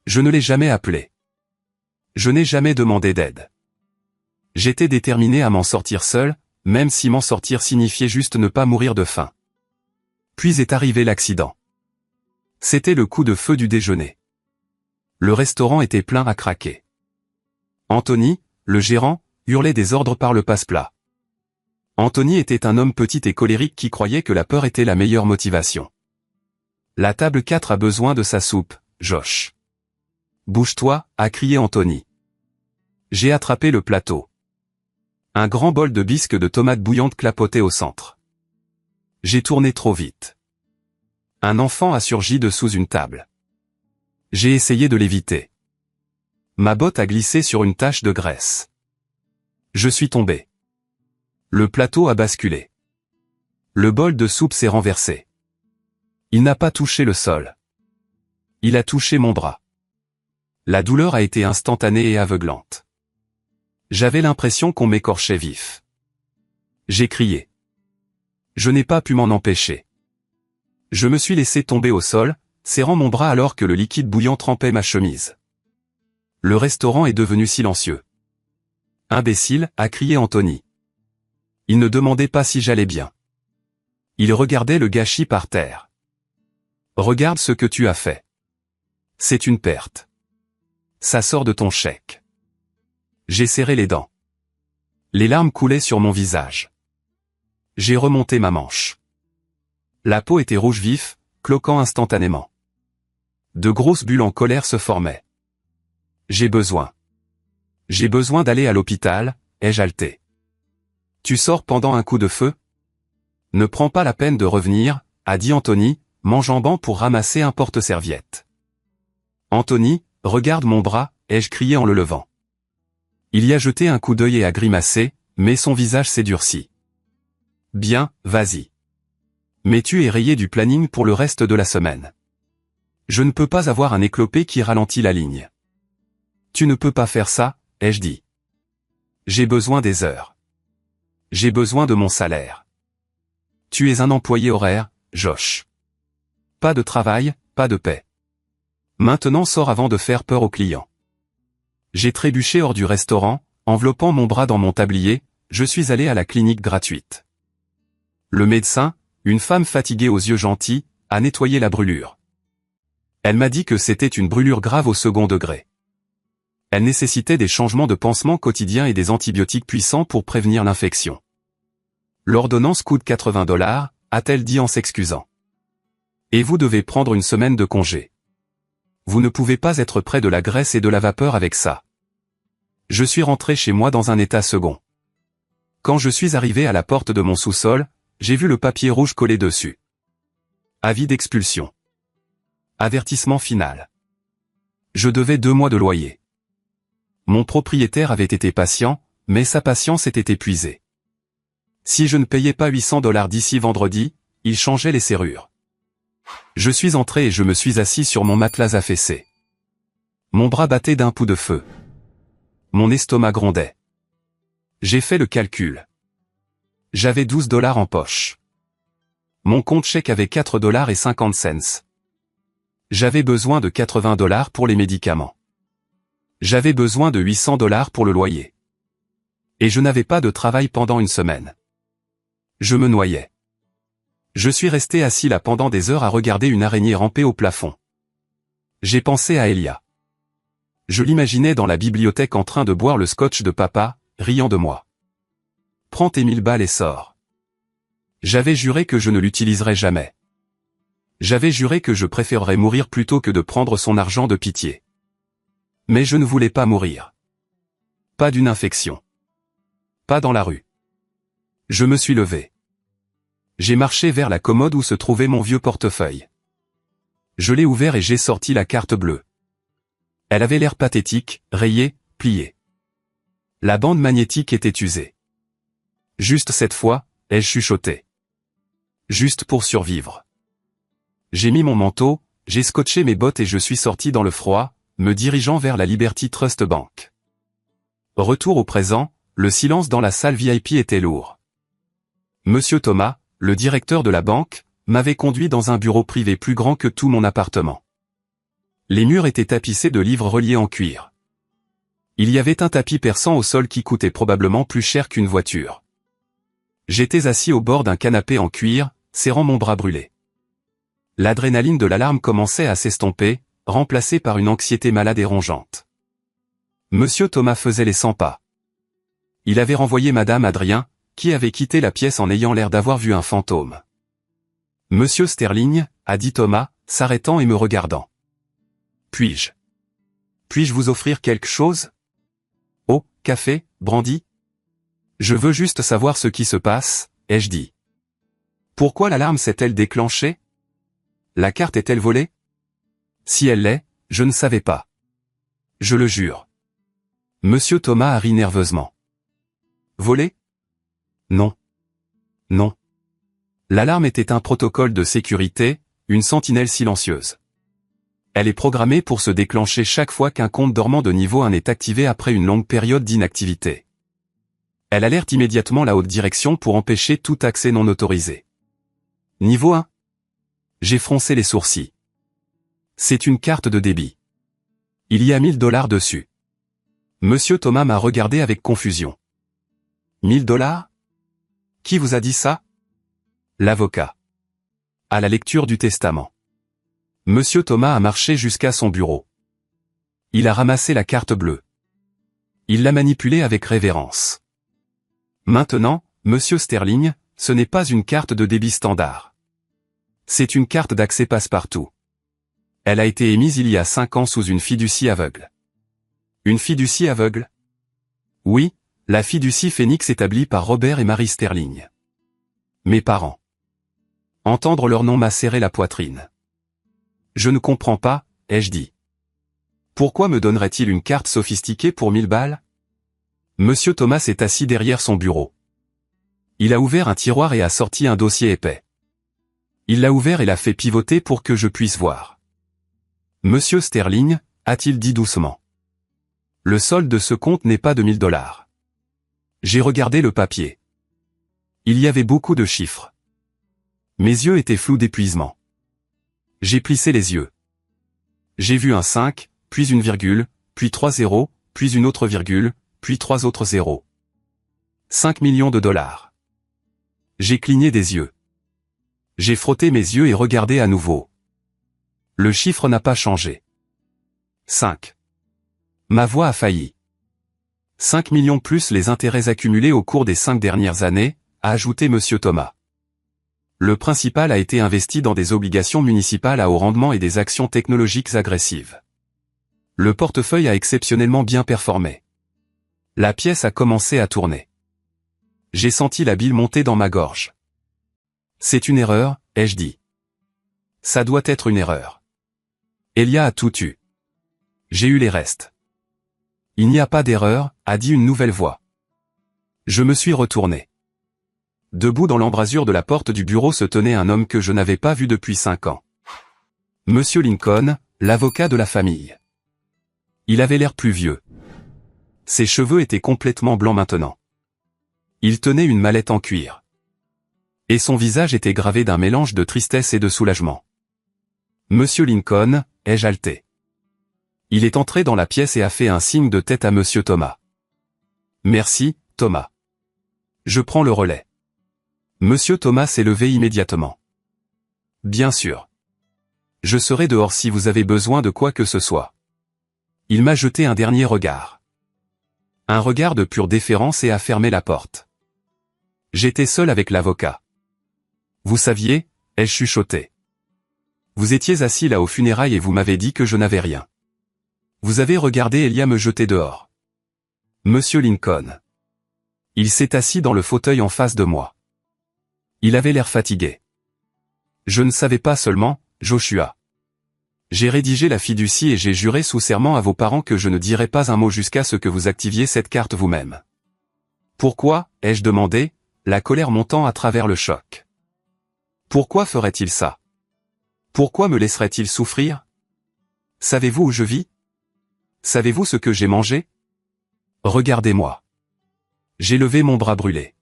Je ne l'ai jamais appelé. Je n'ai jamais demandé d'aide. J'étais déterminé à m'en sortir seul, même si m'en sortir signifiait juste ne pas mourir de faim. Puis est arrivé l'accident. C'était le coup de feu du déjeuner. Le restaurant était plein à craquer. Anthony, le gérant, hurlait des ordres par le passe-plat. Anthony était un homme petit et colérique qui croyait que la peur était la meilleure motivation. La table 4 a besoin de sa soupe, Josh. Bouge-toi, a crié Anthony. J'ai attrapé le plateau. Un grand bol de bisques de tomates bouillantes clapotait au centre. J'ai tourné trop vite. Un enfant a surgi de sous une table. J'ai essayé de l'éviter. Ma botte a glissé sur une tache de graisse. Je suis tombé. Le plateau a basculé. Le bol de soupe s'est renversé. Il n'a pas touché le sol. Il a touché mon bras. La douleur a été instantanée et aveuglante. J'avais l'impression qu'on m'écorchait vif. J'ai crié. Je n'ai pas pu m'en empêcher. Je me suis laissé tomber au sol, serrant mon bras alors que le liquide bouillant trempait ma chemise. Le restaurant est devenu silencieux. Imbécile, a crié Anthony. Il ne demandait pas si j'allais bien. Il regardait le gâchis par terre. Regarde ce que tu as fait. C'est une perte. Ça sort de ton chèque. J'ai serré les dents. Les larmes coulaient sur mon visage. J'ai remonté ma manche. La peau était rouge vif, cloquant instantanément. De grosses bulles en colère se formaient. J'ai besoin d'aller à l'hôpital, ai-je haleté. Tu sors pendant un coup de feu? Ne prends pas la peine de revenir, a dit Anthony, m'enjambant pour ramasser un porte-serviette. Anthony, regarde mon bras, ai-je crié en le levant. Il y a jeté un coup d'œil et a grimacé, mais son visage s'est durci. Bien, vas-y. Mais tu es rayé du planning pour le reste de la semaine. Je ne peux pas avoir un éclopé qui ralentit la ligne. Tu ne peux pas faire ça, ai-je dit. J'ai besoin des heures. J'ai besoin de mon salaire. Tu es un employé horaire, Josh. Pas de travail, pas de paix. Maintenant sors avant de faire peur aux clients. J'ai trébuché hors du restaurant, enveloppant mon bras dans mon tablier, je suis allé à la clinique gratuite. Le médecin, une femme fatiguée aux yeux gentils, a nettoyé la brûlure. Elle m'a dit que c'était une brûlure grave au second degré. Elle nécessitait des changements de pansement quotidiens et des antibiotiques puissants pour prévenir l'infection. L'ordonnance coûte $80, a-t-elle dit en s'excusant. Et vous devez prendre une semaine de congé. Vous ne pouvez pas être près de la graisse et de la vapeur avec ça. Je suis rentré chez moi dans un état second. Quand je suis arrivé à la porte de mon sous-sol, j'ai vu le papier rouge collé dessus. Avis d'expulsion. Avertissement final. Je devais 2 mois de loyer. Mon propriétaire avait été patient, mais sa patience était épuisée. Si je ne payais pas 800 $ d'ici vendredi, il changeait les serrures. Je suis entré et je me suis assis sur mon matelas affaissé. Mon bras battait d'un pouls de feu. Mon estomac grondait. J'ai fait le calcul. J'avais 12 $ en poche. Mon compte chèque avait 4,50 $. J'avais besoin de 80 $ pour les médicaments. J'avais besoin de 800 $ pour le loyer. Et je n'avais pas de travail pendant une semaine. Je me noyais. Je suis resté assis là pendant des heures à regarder une araignée ramper au plafond. J'ai pensé à Elia. Je l'imaginais dans la bibliothèque en train de boire le scotch de papa, riant de moi. Prends tes 1000 balles et sors. J'avais juré que je ne l'utiliserais jamais. J'avais juré que je préférerais mourir plutôt que de prendre son argent de pitié. Mais je ne voulais pas mourir. Pas d'une infection. Pas dans la rue. Je me suis levé. J'ai marché vers la commode où se trouvait mon vieux portefeuille. Je l'ai ouvert et j'ai sorti la carte bleue. Elle avait l'air pathétique, rayée, pliée. La bande magnétique était usée. Juste cette fois, ai-je chuchoté. Juste pour survivre. J'ai mis mon manteau, j'ai scotché mes bottes et je suis sorti dans le froid, me dirigeant vers la Liberty Trust Bank. Retour au présent, le silence dans la salle VIP était lourd. Monsieur Thomas, le directeur de la banque, m'avait conduit dans un bureau privé plus grand que tout mon appartement. Les murs étaient tapissés de livres reliés en cuir. Il y avait un tapis perçant au sol qui coûtait probablement plus cher qu'une voiture. J'étais assis au bord d'un canapé en cuir, serrant mon bras brûlé. L'adrénaline de l'alarme commençait à s'estomper, remplacée par une anxiété malade et rongeante. Monsieur Thomas faisait les 100 pas. Il avait renvoyé Madame Adrien, qui avait quitté la pièce en ayant l'air d'avoir vu un fantôme. Monsieur Sterling, a dit Thomas, s'arrêtant et me regardant. Puis-je vous offrir quelque chose? Eau, café, brandy? Je veux juste savoir ce qui se passe, ai-je dit. Pourquoi l'alarme s'est-elle déclenchée? La carte est-elle volée? Si elle l'est, je ne savais pas. Je le jure. Monsieur Thomas a ri nerveusement. Volée? Non. Non. L'alarme était un protocole de sécurité, une sentinelle silencieuse. Elle est programmée pour se déclencher chaque fois qu'un compte dormant de niveau 1 est activé après une longue période d'inactivité. Elle alerte immédiatement la haute direction pour empêcher tout accès non autorisé. Niveau 1. J'ai froncé les sourcils. C'est une carte de débit. Il y a 1000 $ dessus. Monsieur Thomas m'a regardé avec confusion. 1000 $? Qui vous a dit ça? L'avocat. À la lecture du testament. Monsieur Thomas a marché jusqu'à son bureau. Il a ramassé la carte bleue. Il l'a manipulée avec révérence. Maintenant, Monsieur Sterling, ce n'est pas une carte de débit standard. C'est une carte d'accès passe-partout. Elle a été émise il y a 5 ans sous une fiducie aveugle. Une fiducie aveugle? Oui, la fiducie Phoenix établie par Robert et Marie Sterling. Mes parents. Entendre leur nom m'a serré la poitrine. Je ne comprends pas, ai-je dit. Pourquoi me donnerait-il une carte sophistiquée pour 1000 balles? Monsieur Thomas s'est assis derrière son bureau. Il a ouvert un tiroir et a sorti un dossier épais. Il l'a ouvert et l'a fait pivoter pour que je puisse voir. Monsieur Sterling, a-t-il dit doucement. Le solde de ce compte n'est pas de 1000 $. J'ai regardé le papier. Il y avait beaucoup de chiffres. Mes yeux étaient flous d'épuisement. J'ai plissé les yeux. J'ai vu un 5, puis une virgule, puis 3 zéros, puis une autre virgule, puis 3 autres zéros. 5 millions de $. J'ai cligné des yeux. J'ai frotté mes yeux et regardé à nouveau. Le chiffre n'a pas changé. 5. Ma voix a failli. 5 millions plus les intérêts accumulés au cours des 5 dernières années, a ajouté Monsieur Thomas. Le principal a été investi dans des obligations municipales à haut rendement et des actions technologiques agressives. Le portefeuille a exceptionnellement bien performé. La pièce a commencé à tourner. J'ai senti la bile monter dans ma gorge. C'est une erreur, ai-je dit. Ça doit être une erreur. Elia a tout eu. J'ai eu les restes. Il n'y a pas d'erreur, a dit une nouvelle voix. Je me suis retourné. Debout dans l'embrasure de la porte du bureau se tenait un homme que je n'avais pas vu depuis 5 ans. Monsieur Lincoln, l'avocat de la famille. Il avait l'air plus vieux. Ses cheveux étaient complètement blancs maintenant. Il tenait une mallette en cuir. Et son visage était gravé d'un mélange de tristesse et de soulagement. Monsieur Lincoln, ai-je haleté. Il est entré dans la pièce et a fait un signe de tête à Monsieur Thomas. Merci, Thomas. Je prends le relais. Monsieur Thomas s'est levé immédiatement. Bien sûr. Je serai dehors si vous avez besoin de quoi que ce soit. Il m'a jeté un dernier regard. Un regard de pure déférence et a fermé la porte. J'étais seul avec l'avocat. Vous saviez, ai-je chuchoté. Vous étiez assis là aux funérailles et vous m'avez dit que je n'avais rien. Vous avez regardé Elia me jeter dehors. Monsieur Lincoln. Il s'est assis dans le fauteuil en face de moi. Il avait l'air fatigué. Je ne savais pas seulement, Joshua. J'ai rédigé la fiducie et j'ai juré sous serment à vos parents que je ne dirais pas un mot jusqu'à ce que vous activiez cette carte vous-même. Pourquoi, ai-je demandé, la colère montant à travers le choc. Pourquoi ferait-il ça? Pourquoi me laisserait-il souffrir? Savez-vous où je vis? Savez-vous ce que j'ai mangé? Regardez-moi. J'ai levé mon bras brûlé.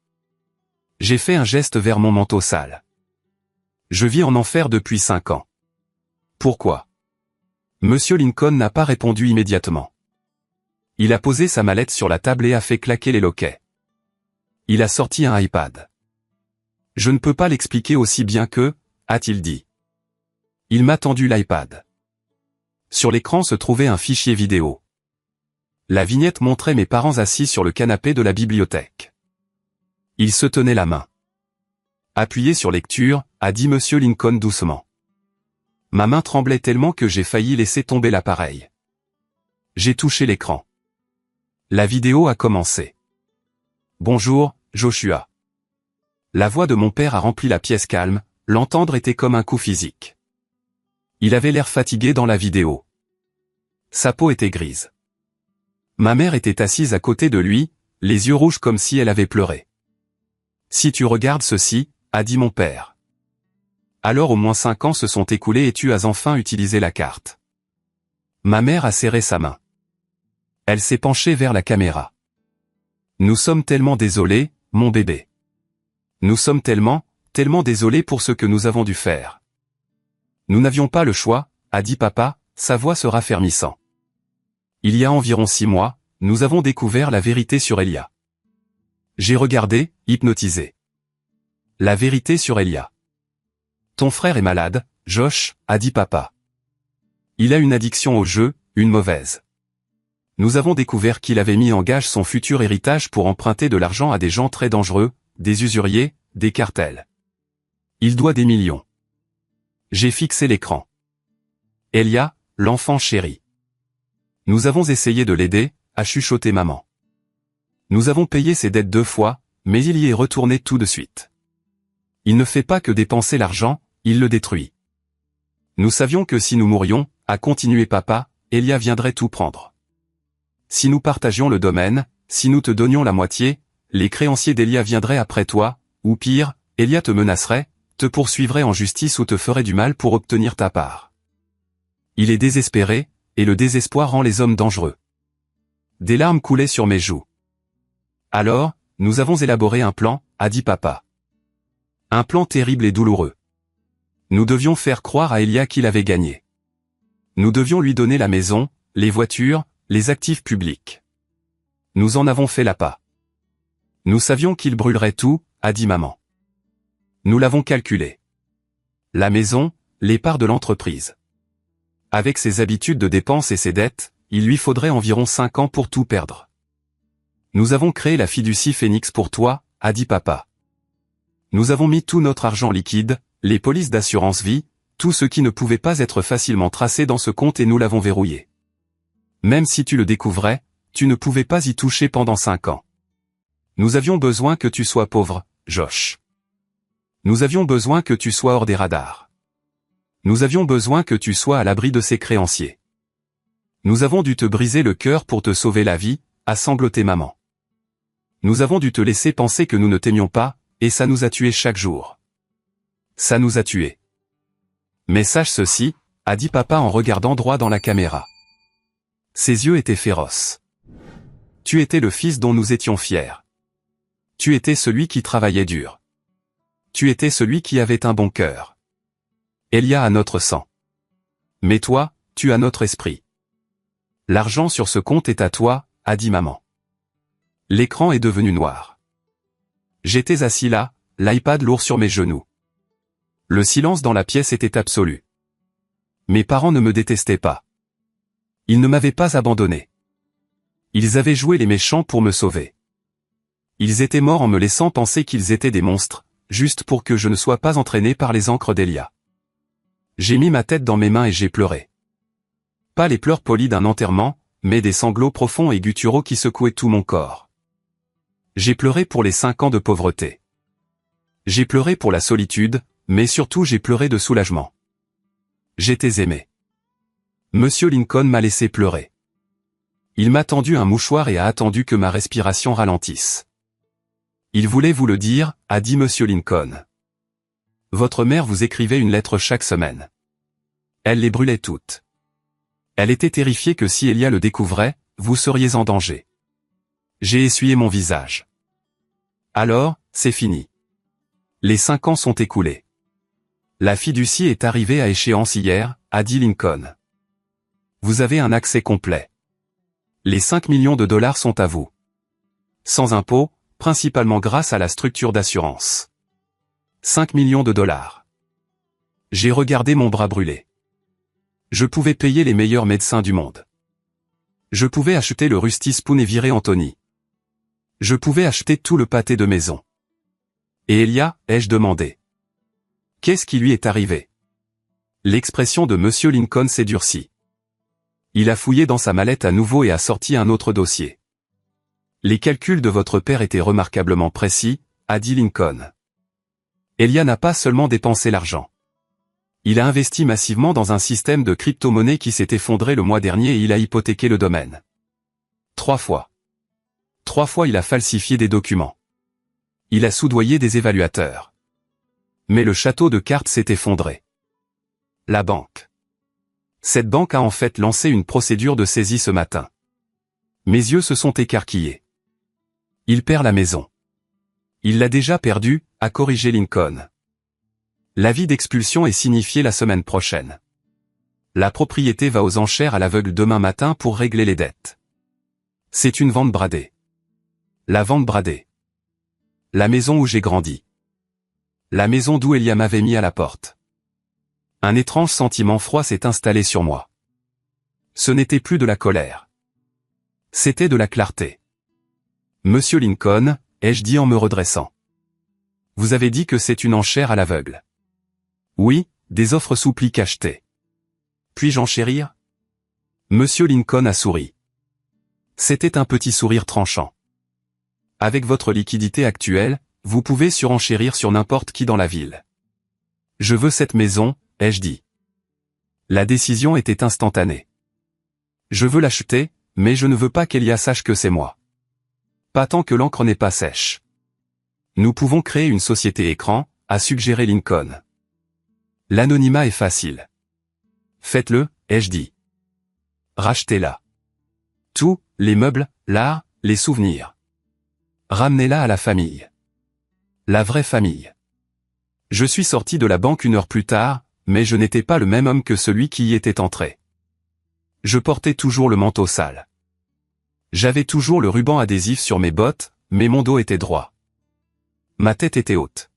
J'ai fait un geste vers mon manteau sale. Je vis en enfer depuis 5 ans. Pourquoi? Monsieur Lincoln n'a pas répondu immédiatement. Il a posé sa mallette sur la table et a fait claquer les loquets. Il a sorti un iPad. Je ne peux pas l'expliquer aussi bien que, a-t-il dit. Il m'a tendu l'iPad. Sur l'écran se trouvait un fichier vidéo. La vignette montrait mes parents assis sur le canapé de la bibliothèque. Ils se tenaient la main. Appuyé sur lecture, a dit Monsieur Lincoln doucement. Ma main tremblait tellement que j'ai failli laisser tomber l'appareil. J'ai touché l'écran. La vidéo a commencé. Bonjour, Joshua. La voix de mon père a rempli la pièce calme, l'entendre était comme un coup physique. Il avait l'air fatigué dans la vidéo. Sa peau était grise. Ma mère était assise à côté de lui, les yeux rouges comme si elle avait pleuré. Si tu regardes ceci, a dit mon père. Alors au moins 5 ans se sont écoulés et tu as enfin utilisé la carte. Ma mère a serré sa main. Elle s'est penchée vers la caméra. Nous sommes tellement désolés, mon bébé. Nous sommes tellement désolés pour ce que nous avons dû faire. Nous n'avions pas le choix, a dit papa, sa voix se raffermissant. Il y a environ 6 mois, nous avons découvert la vérité sur Elia. J'ai regardé, hypnotisé. La vérité sur Elia. Ton frère est malade, Josh, a dit papa. Il a une addiction au jeu, une mauvaise. Nous avons découvert qu'il avait mis en gage son futur héritage pour emprunter de l'argent à des gens très dangereux, des usuriers, des cartels. Il doit des millions. J'ai fixé l'écran. Elia, l'enfant chéri. Nous avons essayé de l'aider, a chuchoté maman. Nous avons payé ses dettes 2 fois, mais il y est retourné tout de suite. Il ne fait pas que dépenser l'argent, il le détruit. Nous savions que si nous mourions, a continué papa, Elia viendrait tout prendre. Si nous partagions le domaine, si nous te donnions la moitié, les créanciers d'Elia viendraient après toi, ou pire, Elia te menacerait, te poursuivrait en justice ou te ferait du mal pour obtenir ta part. Il est désespéré, et le désespoir rend les hommes dangereux. Des larmes coulaient sur mes joues. Alors, nous avons élaboré un plan, a dit papa. Un plan terrible et douloureux. Nous devions faire croire à Elia qu'il avait gagné. Nous devions lui donner la maison, les voitures, les actifs publics. Nous en avons fait l'appât. Nous savions qu'il brûlerait tout, a dit maman. Nous l'avons calculé. La maison, les parts de l'entreprise. Avec ses habitudes de dépenses et ses dettes, il lui faudrait environ 5 ans pour tout perdre. Nous avons créé la fiducie Phoenix pour toi, a dit papa. Nous avons mis tout notre argent liquide, les polices d'assurance vie, tout ce qui ne pouvait pas être facilement tracé dans ce compte et nous l'avons verrouillé. Même si tu le découvrais, tu ne pouvais pas y toucher pendant 5 ans. Nous avions besoin que tu sois pauvre, Josh. Nous avions besoin que tu sois hors des radars. Nous avions besoin que tu sois à l'abri de ces créanciers. Nous avons dû te briser le cœur pour te sauver la vie, a sangloté maman. Nous avons dû te laisser penser que nous ne t'aimions pas, et ça nous a tués chaque jour. Ça nous a tués. Mais sache ceci, a dit papa en regardant droit dans la caméra. Ses yeux étaient féroces. Tu étais le fils dont nous étions fiers. Tu étais celui qui travaillait dur. Tu étais celui qui avait un bon cœur. Elia a notre sang. Mais toi, tu as notre esprit. L'argent sur ce compte est à toi, a dit maman. L'écran est devenu noir. J'étais assis là, l'iPad lourd sur mes genoux. Le silence dans la pièce était absolu. Mes parents ne me détestaient pas. Ils ne m'avaient pas abandonné. Ils avaient joué les méchants pour me sauver. Ils étaient morts en me laissant penser qu'ils étaient des monstres, juste pour que je ne sois pas entraîné par les encres d'Elia. J'ai mis ma tête dans mes mains et j'ai pleuré. Pas les pleurs polis d'un enterrement, mais des sanglots profonds et gutturaux qui secouaient tout mon corps. J'ai pleuré pour les 5 ans de pauvreté. J'ai pleuré pour la solitude, mais surtout j'ai pleuré de soulagement. J'étais aimé. Monsieur Lincoln m'a laissé pleurer. Il m'a tendu un mouchoir et a attendu que ma respiration ralentisse. Il voulait vous le dire, a dit Monsieur Lincoln. Votre mère vous écrivait une lettre chaque semaine. Elle les brûlait toutes. Elle était terrifiée que si Elia le découvrait, vous seriez en danger. J'ai essuyé mon visage. Alors, c'est fini. Les 5 ans sont écoulés. La fiducie est arrivée à échéance hier, a dit Lincoln. Vous avez un accès complet. Les 5 millions de dollars sont à vous. Sans impôts, principalement grâce à la structure d'assurance. 5 millions de dollars. J'ai regardé mon bras brûler. Je pouvais payer les meilleurs médecins du monde. Je pouvais acheter le Rusty Spoon et virer Anthony. Je pouvais acheter tout le pâté de maison. Et Elia, ai-je demandé. Qu'est-ce qui lui est arrivé? L'expression de Monsieur Lincoln s'est durcie. Il a fouillé dans sa mallette à nouveau et a sorti un autre dossier. Les calculs de votre père étaient remarquablement précis, a dit Lincoln. Elia n'a pas seulement dépensé l'argent. Il a investi massivement dans un système de crypto-monnaie qui s'est effondré le mois dernier et il a hypothéqué le domaine. 3 fois. 3 fois il a falsifié des documents. Il a soudoyé des évaluateurs. Mais le château de cartes s'est effondré. La banque. Cette banque a en fait lancé une procédure de saisie ce matin. Mes yeux se sont écarquillés. Il perd la maison. Il l'a déjà perdue, a corrigé Lincoln. L'avis d'expulsion est signifié la semaine prochaine. La propriété va aux enchères à l'aveugle demain matin pour régler les dettes. C'est une vente bradée. La vente bradée. La maison où j'ai grandi. La maison d'où Elia m'avait mis à la porte. Un étrange sentiment froid s'est installé sur moi. Ce n'était plus de la colère. C'était de la clarté. Monsieur Lincoln, ai-je dit en me redressant. Vous avez dit que c'est une enchère à l'aveugle. Oui, des offres soupli achetées. Puis-je enchérir? Monsieur Lincoln a souri. C'était un petit sourire tranchant. Avec votre liquidité actuelle, vous pouvez surenchérir sur n'importe qui dans la ville. Je veux cette maison, ai-je dit. La décision était instantanée. Je veux l'acheter, mais je ne veux pas qu'Elia sache que c'est moi. Pas tant que l'encre n'est pas sèche. Nous pouvons créer une société écran, a suggéré Lincoln. L'anonymat est facile. Faites-le, ai-je dit. Rachetez-la. Tout, les meubles, l'art, les souvenirs. Ramenez-la à la famille. La vraie famille. Je suis sorti de la banque 1 heure plus tard, mais je n'étais pas le même homme que celui qui y était entré. Je portais toujours le manteau sale. J'avais toujours le ruban adhésif sur mes bottes, mais mon dos était droit. Ma tête était haute.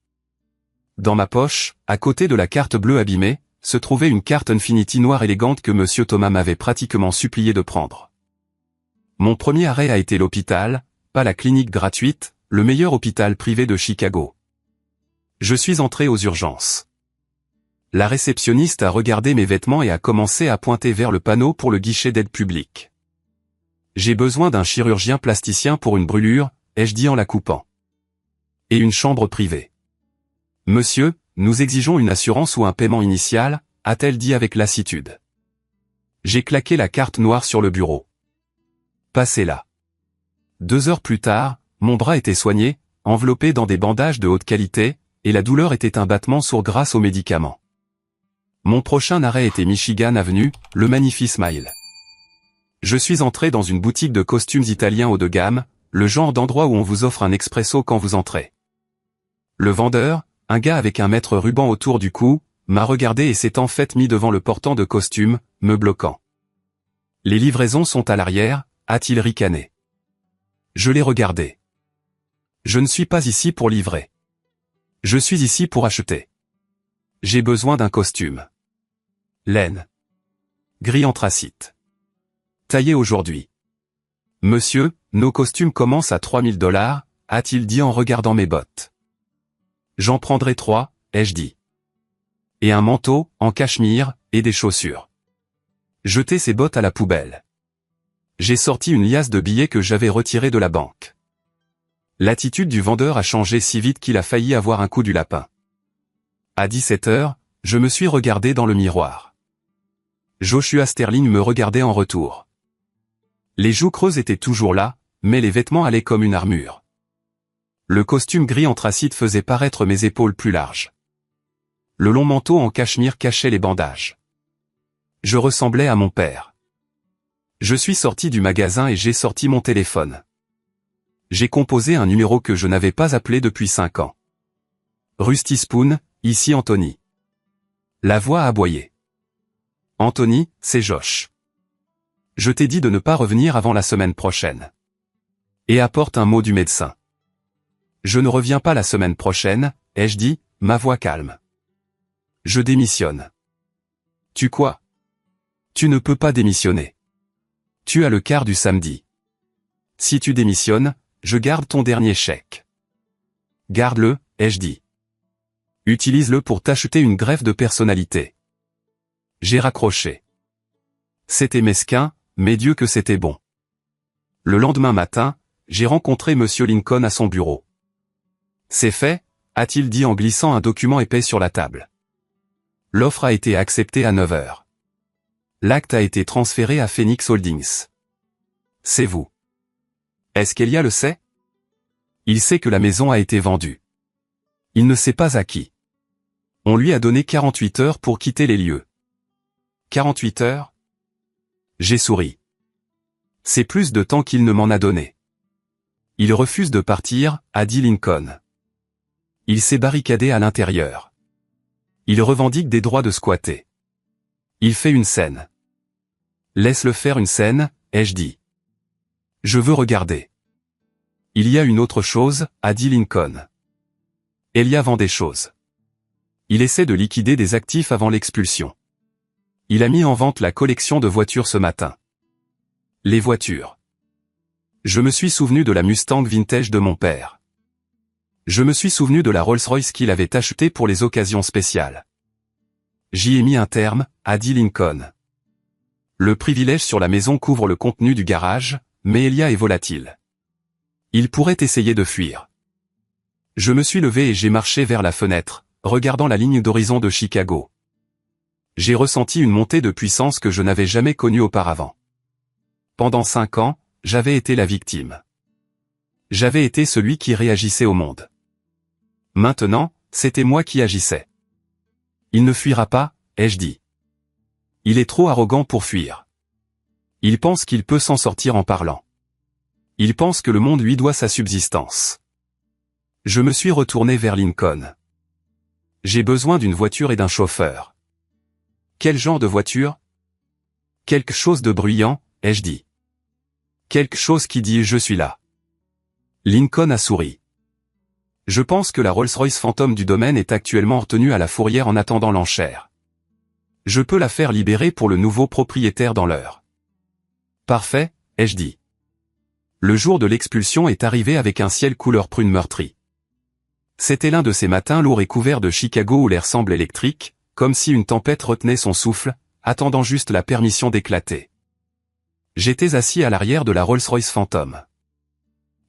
Dans ma poche, à côté de la carte bleue abîmée, se trouvait une carte Infinity noire élégante que Monsieur Thomas m'avait pratiquement supplié de prendre. Mon premier arrêt a été l'hôpital, pas la clinique gratuite, le meilleur hôpital privé de Chicago. Je suis entré aux urgences. La réceptionniste a regardé mes vêtements et a commencé à pointer vers le panneau pour le guichet d'aide publique. J'ai besoin d'un chirurgien plasticien pour une brûlure, ai-je dit en la coupant. Et une chambre privée. Monsieur, nous exigeons une assurance ou un paiement initial, a-t-elle dit avec lassitude. J'ai claqué la carte noire sur le bureau. Passez-la. 2 heures plus tard, mon bras était soigné, enveloppé dans des bandages de haute qualité, et la douleur était un battement sourd grâce aux médicaments. Mon prochain arrêt était Michigan Avenue, le Magnifi Smile. Je suis entré dans une boutique de costumes italiens haut de gamme, le genre d'endroit où on vous offre un expresso quand vous entrez. Le vendeur, un gars avec un mètre ruban autour du cou, m'a regardé et s'est en fait mis devant le portant de costumes, me bloquant. « Les livraisons sont à l'arrière », a-t-il ricané. Je l'ai regardé. « Je ne suis pas ici pour livrer. Je suis ici pour acheter. J'ai besoin d'un costume. Laine. Gris anthracite. Taillé aujourd'hui. Monsieur, nos costumes commencent à $3000, a-t-il dit en regardant mes bottes. J'en prendrai 3, ai-je dit. Et un manteau, en cachemire, et des chaussures. Jetez ces bottes à la poubelle. J'ai sorti une liasse de billets que j'avais retirés de la banque. L'attitude du vendeur a changé si vite qu'il a failli avoir un coup du lapin. À 17h, je me suis regardé dans le miroir. Joshua Sterling me regardait en retour. Les joues creuses étaient toujours là, mais les vêtements allaient comme une armure. Le costume gris anthracite faisait paraître mes épaules plus larges. Le long manteau en cachemire cachait les bandages. Je ressemblais à mon père. Je suis sorti du magasin et j'ai sorti mon téléphone. J'ai composé un numéro que je n'avais pas appelé depuis 5 ans. Rusty Spoon, ici Anthony. La voix a aboyé. Anthony, c'est Josh. Je t'ai dit de ne pas revenir avant la semaine prochaine. Et apporte un mot du médecin. Je ne reviens pas la semaine prochaine, ai-je dit, ma voix calme. Je démissionne. Tu quoi? Tu ne peux pas démissionner. Tu as le quart du samedi. Si tu démissionnes, je garde ton dernier chèque. Garde-le, ai-je dit. Utilise-le pour t'acheter une greffe de personnalité. J'ai raccroché. C'était mesquin, mais Dieu que c'était bon. Le lendemain matin, j'ai rencontré Monsieur Lincoln à son bureau. C'est fait, a-t-il dit en glissant un document épais sur la table. L'offre a été acceptée à 9h. L'acte a été transféré à Phoenix Holdings. C'est vous. Est-ce qu'Elia le sait? Il sait que la maison a été vendue. Il ne sait pas à qui. On lui a donné 48 heures pour quitter les lieux. 48 heures? J'ai souri. C'est plus de temps qu'il ne m'en a donné. Il refuse de partir, a dit Lincoln. Il s'est barricadé à l'intérieur. Il revendique des droits de squatter. Il fait une scène. Laisse-le faire une scène, ai-je dit. Je veux regarder. Il y a une autre chose, a dit Lincoln. Elia vend des choses. Il essaie de liquider des actifs avant l'expulsion. Il a mis en vente la collection de voitures ce matin. Les voitures. Je me suis souvenu de la Mustang vintage de mon père. Je me suis souvenu de la Rolls-Royce qu'il avait achetée pour les occasions spéciales. J'y ai mis un terme, a dit Lincoln. Le privilège sur la maison couvre le contenu du garage, mais Elia est volatile. Il pourrait essayer de fuir. Je me suis levé et j'ai marché vers la fenêtre, regardant la ligne d'horizon de Chicago. J'ai ressenti une montée de puissance que je n'avais jamais connue auparavant. Pendant 5 ans, j'avais été la victime. J'avais été celui qui réagissait au monde. Maintenant, c'était moi qui agissais. Il ne fuira pas, ai-je dit. Il est trop arrogant pour fuir. Il pense qu'il peut s'en sortir en parlant. Il pense que le monde lui doit sa subsistance. Je me suis retourné vers Lincoln. J'ai besoin d'une voiture et d'un chauffeur. Quel genre de voiture? Quelque chose de bruyant, ai-je dit. Quelque chose qui dit « Je suis là ». Lincoln a souri. Je pense que la Rolls-Royce Phantom du domaine est actuellement retenue à la fourrière en attendant l'enchère. Je peux la faire libérer pour le nouveau propriétaire dans l'heure. Parfait, ai-je dit. Le jour de l'expulsion est arrivé avec un ciel couleur prune meurtrie. C'était l'un de ces matins lourds et couverts de Chicago où l'air semble électrique, comme si une tempête retenait son souffle, attendant juste la permission d'éclater. J'étais assis à l'arrière de la Rolls-Royce Phantom.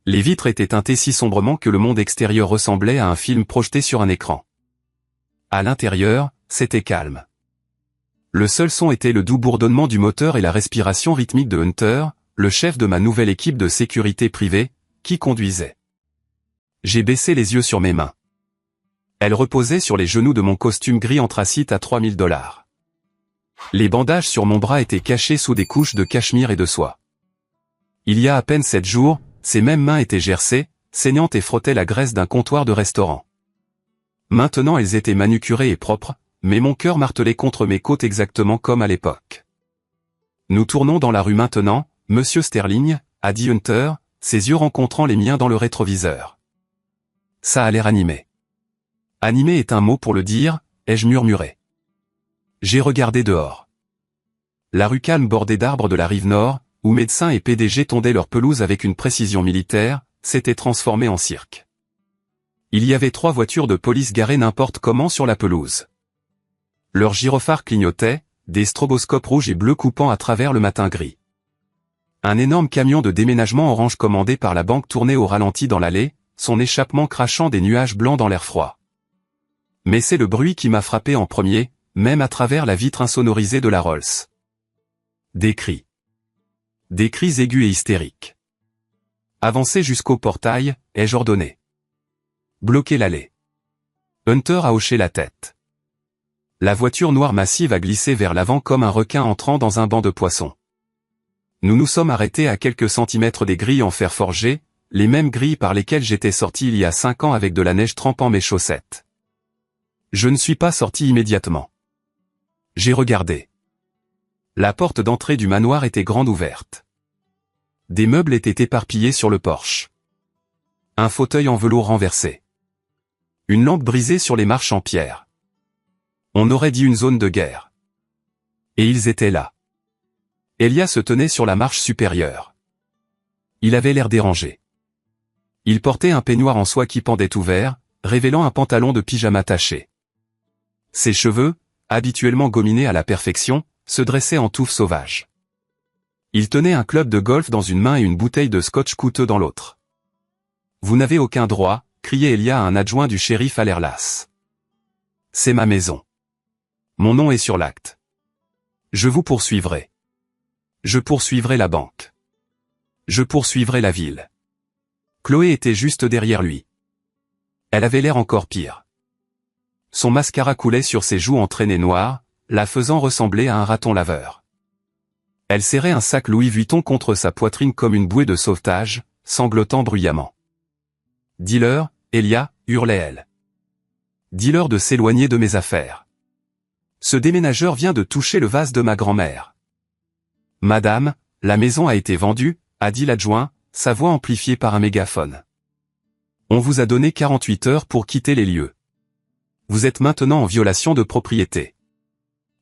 Les vitres étaient teintées si sombrement que le monde extérieur ressemblait à un film projeté sur un écran. À l'intérieur, c'était calme. Le seul son était le doux bourdonnement du moteur et la respiration rythmique de Hunter, le chef de ma nouvelle équipe de sécurité privée, qui conduisait. J'ai baissé les yeux sur mes mains. Elles reposaient sur les genoux de mon costume gris anthracite à 3000 $. Les bandages sur mon bras étaient cachés sous des couches de cachemire et de soie. Il y a à peine 7 jours, ces mêmes mains étaient gercées, saignantes et frottaient la graisse d'un comptoir de restaurant. Maintenant elles étaient manucurées et propres, mais mon cœur martelait contre mes côtes exactement comme à l'époque. Nous tournons dans la rue maintenant, Monsieur Sterling, a dit Hunter, ses yeux rencontrant les miens dans le rétroviseur. Ça a l'air animé. Animé est un mot pour le dire, ai-je murmuré. J'ai regardé dehors. La rue calme bordée d'arbres de la rive nord, où médecins et PDG tondaient leur pelouse avec une précision militaire, s'était transformée en cirque. Il y avait 3 voitures de police garées n'importe comment sur la pelouse. Leurs gyrophares clignotaient, des stroboscopes rouges et bleus coupant à travers le matin gris. Un énorme camion de déménagement orange commandé par la banque tournait au ralenti dans l'allée, son échappement crachant des nuages blancs dans l'air froid. Mais c'est le bruit qui m'a frappé en premier, même à travers la vitre insonorisée de la Rolls. Des cris. Des cris aigus et hystériques. Avancez jusqu'au portail, ai-je ordonné. Bloquez l'allée. Hunter a hoché la tête. La voiture noire massive a glissé vers l'avant comme un requin entrant dans un banc de poissons. Nous nous sommes arrêtés à quelques centimètres des grilles en fer forgé, les mêmes grilles par lesquelles j'étais sorti il y a 5 ans avec de la neige trempant mes chaussettes. Je ne suis pas sorti immédiatement. J'ai regardé. La porte d'entrée du manoir était grande ouverte. Des meubles étaient éparpillés sur le porche. Un fauteuil en velours renversé. Une lampe brisée sur les marches en pierre. On aurait dit une zone de guerre. Et ils étaient là. Elia se tenait sur la marche supérieure. Il avait l'air dérangé. Il portait un peignoir en soie qui pendait ouvert, révélant un pantalon de pyjama taché. Ses cheveux, habituellement gominés à la perfection, se dressaient en touffes sauvages. Il tenait un club de golf dans une main et une bouteille de scotch coûteux dans l'autre. « Vous n'avez aucun droit », criait Elia à un adjoint du shérif à l'air las. « C'est ma maison. Mon nom est sur l'acte. Je vous poursuivrai. Je poursuivrai la banque. Je poursuivrai la ville. » Chloé était juste derrière lui. Elle avait l'air encore pire. Son mascara coulait sur ses joues entraînées noires, la faisant ressembler à un raton laveur. Elle serrait un sac Louis Vuitton contre sa poitrine comme une bouée de sauvetage, sanglotant bruyamment. « Dis-leur, Elia, hurlait-elle. Dis-leur de s'éloigner de mes affaires. Ce déménageur vient de toucher le vase de ma grand-mère. »« Madame, la maison a été vendue, » a dit l'adjoint, sa voix amplifiée par un mégaphone. « On vous a donné 48 heures pour quitter les lieux. Vous êtes maintenant en violation de propriété.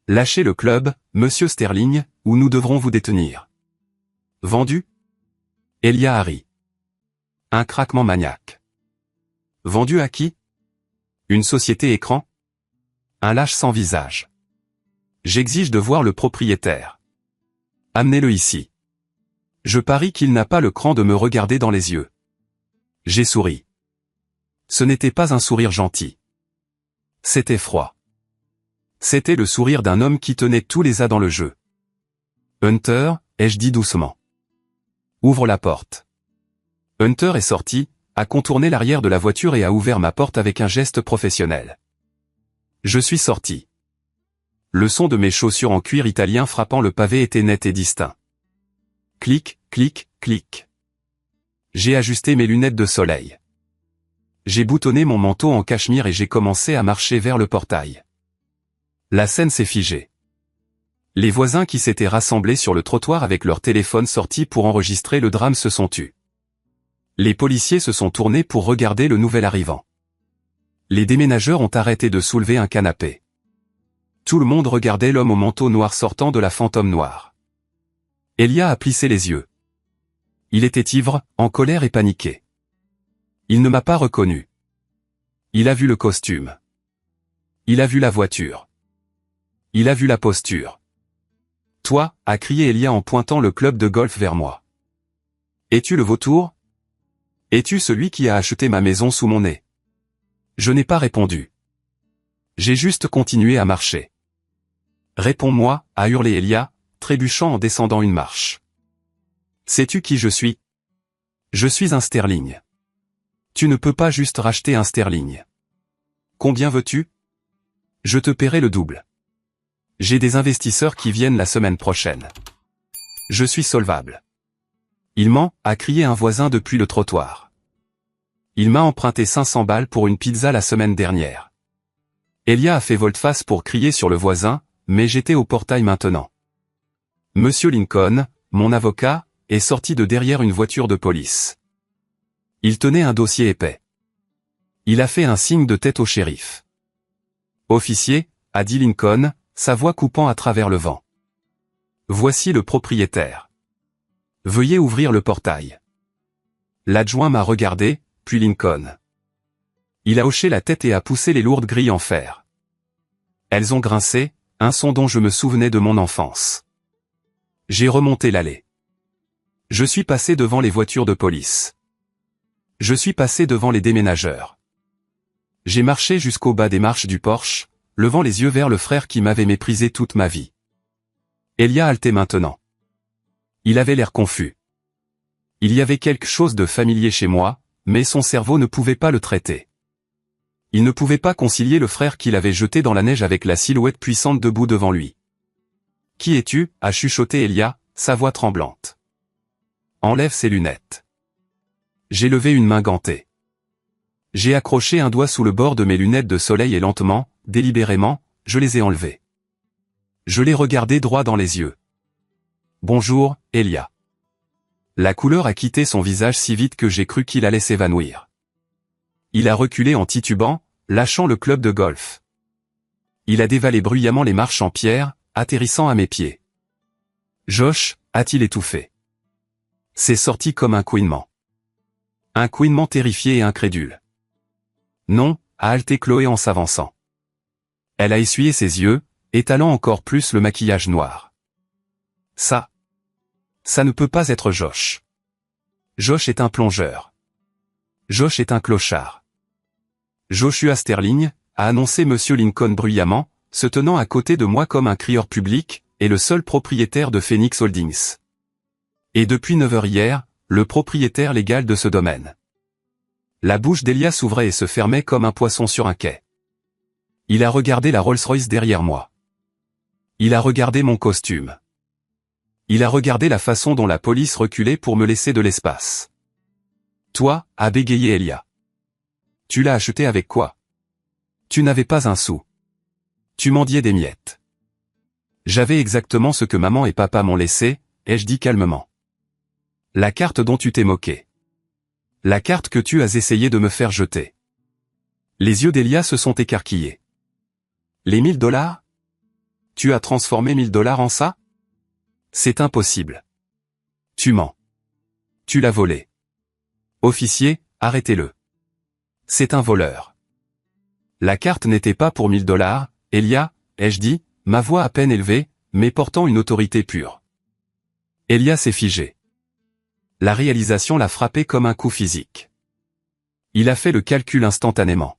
Lâchez le club, Monsieur Sterling, ou nous devrons vous détenir. » Vendu? Elia a ri. Un craquement maniaque. Vendu à qui? Une société écran? Un lâche sans visage. J'exige de voir le propriétaire. Amenez-le ici. Je parie qu'il n'a pas le cran de me regarder dans les yeux. J'ai souri. Ce n'était pas un sourire gentil. C'était froid. C'était le sourire d'un homme qui tenait tous les as dans le jeu. Hunter, ai-je dit doucement. Ouvre la porte. Hunter est sorti, a contourné l'arrière de la voiture et a ouvert ma porte avec un geste professionnel. Je suis sorti. Le son de mes chaussures en cuir italien frappant le pavé était net et distinct. Clic, clic, clic. J'ai ajusté mes lunettes de soleil. J'ai boutonné mon manteau en cachemire et j'ai commencé à marcher vers le portail. La scène s'est figée. Les voisins qui s'étaient rassemblés sur le trottoir avec leur téléphone sorti pour enregistrer le drame se sont tus. Les policiers se sont tournés pour regarder le nouvel arrivant. Les déménageurs ont arrêté de soulever un canapé. Tout le monde regardait l'homme au manteau noir sortant de la fantôme noire. Elia a plissé les yeux. Il était ivre, en colère et paniqué. Il ne m'a pas reconnu. Il a vu le costume. Il a vu la voiture. Il a vu la posture. « Toi » a crié Elia en pointant le club de golf vers moi. « Es-tu le vautour ? Es-tu celui qui a acheté ma maison sous mon nez ?» Je n'ai pas répondu. J'ai juste continué à marcher. « Réponds-moi » a hurlé Elia, trébuchant en descendant une marche. « Sais-tu qui je suis ? Je suis un Sterling. Tu ne peux pas juste racheter un sterling. Combien veux-tu? Je te paierai le double. J'ai des investisseurs qui viennent la semaine prochaine. Je suis solvable. Il ment, a crié un voisin depuis le trottoir. Il m'a emprunté 500 balles pour une pizza la semaine dernière. Elia a fait volte-face pour crier sur le voisin, mais j'étais au portail maintenant. Monsieur Lincoln, mon avocat, est sorti de derrière une voiture de police. Il tenait un dossier épais. Il a fait un signe de tête au shérif. Officier, a dit Lincoln, sa voix coupant à travers le vent. Voici le propriétaire. Veuillez ouvrir le portail. L'adjoint m'a regardé, puis Lincoln. Il a hoché la tête et a poussé les lourdes grilles en fer. Elles ont grincé, un son dont je me souvenais de mon enfance. J'ai remonté l'allée. Je suis passé devant les voitures de police. Je suis passé devant les déménageurs. J'ai marché jusqu'au bas des marches du porche, levant les yeux vers le frère qui m'avait méprisé toute ma vie. Elia haletait maintenant. Il avait l'air confus. Il y avait quelque chose de familier chez moi, mais son cerveau ne pouvait pas le traiter. Il ne pouvait pas concilier le frère qu'il avait jeté dans la neige avec la silhouette puissante debout devant lui. « Qui es-tu » a chuchoté Elia, sa voix tremblante. « Enlève ses lunettes. » J'ai levé une main gantée. J'ai accroché un doigt sous le bord de mes lunettes de soleil et lentement, délibérément, je les ai enlevées. Je l'ai regardé droit dans les yeux. « Bonjour, Elia. » La couleur a quitté son visage si vite que j'ai cru qu'il allait s'évanouir. Il a reculé en titubant, lâchant le club de golf. Il a dévalé bruyamment les marches en pierre, atterrissant à mes pieds. « Josh » a-t-il étouffé. C'est sorti comme un couinement. Un couinement terrifié et incrédule. « Non » a haleté Chloé en s'avançant. Elle a essuyé ses yeux, étalant encore plus le maquillage noir. Ça ne peut pas être Josh. Josh est un plongeur. Josh est un clochard. Joshua Sterling, a annoncé Monsieur Lincoln bruyamment, se tenant à côté de moi comme un crieur public, est le seul propriétaire de Phoenix Holdings. Et depuis 9 heures hier, le propriétaire légal de ce domaine. La bouche d'Elia s'ouvrait et se fermait comme un poisson sur un quai. Il a regardé la Rolls-Royce derrière moi. Il a regardé mon costume. Il a regardé la façon dont la police reculait pour me laisser de l'espace. « Toi » a bégayé Elia. « Tu l'as acheté avec quoi? Tu n'avais pas un sou. Tu mendiais des miettes. » J'avais exactement ce que maman et papa m'ont laissé, ai-je dit calmement. La carte dont tu t'es moqué. La carte que tu as essayé de me faire jeter. Les yeux d'Elia se sont écarquillés. Les $1000? Tu as transformé $1000 en ça? C'est impossible. Tu mens. Tu l'as volé. Officier, arrêtez-le. C'est un voleur. La carte n'était pas pour $1000, Elia, ai-je dit, ma voix à peine élevée, mais portant une autorité pure. Elia s'est figé. La réalisation l'a frappé comme un coup physique. Il a fait le calcul instantanément.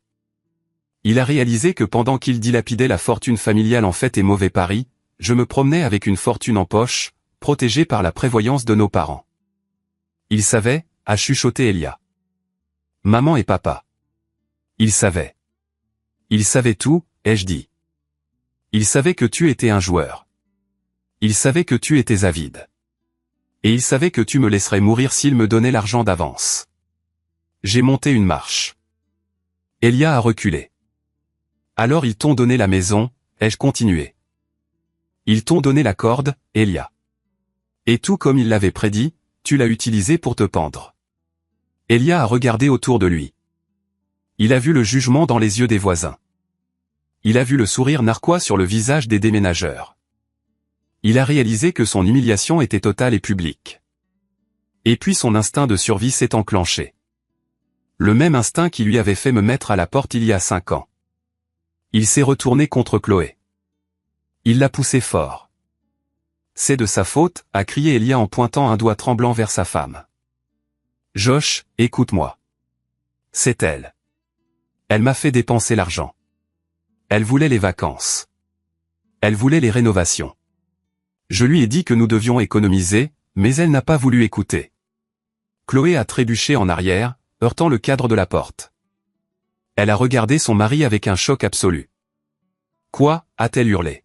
Il a réalisé que pendant qu'il dilapidait la fortune familiale en fait et mauvais paris, je me promenais avec une fortune en poche, protégée par la prévoyance de nos parents. Il savait, a chuchoté Elia. Maman et papa. Il savait. Il savait tout, ai-je dit. Il savait que tu étais un joueur. Il savait que tu étais avide. Et il savait que tu me laisserais mourir s'il me donnait l'argent d'avance. J'ai monté une marche. Elia a reculé. Alors ils t'ont donné la maison, ai-je continué. Ils t'ont donné la corde, Elia. Et tout comme il l'avait prédit, tu l'as utilisé pour te pendre. Elia a regardé autour de lui. Il a vu le jugement dans les yeux des voisins. Il a vu le sourire narquois sur le visage des déménageurs. Il a réalisé que son humiliation était totale et publique. Et puis son instinct de survie s'est enclenché. Le même instinct qui lui avait fait me mettre à la porte il y a 5 ans. Il s'est retourné contre Chloé. Il l'a poussée fort. C'est de sa faute, a crié Elia en pointant un doigt tremblant vers sa femme. Josh, écoute-moi. C'est elle. Elle m'a fait dépenser l'argent. Elle voulait les vacances. Elle voulait les rénovations. Je lui ai dit que nous devions économiser, mais elle n'a pas voulu écouter. Chloé a trébuché en arrière, heurtant le cadre de la porte. Elle a regardé son mari avec un choc absolu. Quoi, a-t-elle hurlé.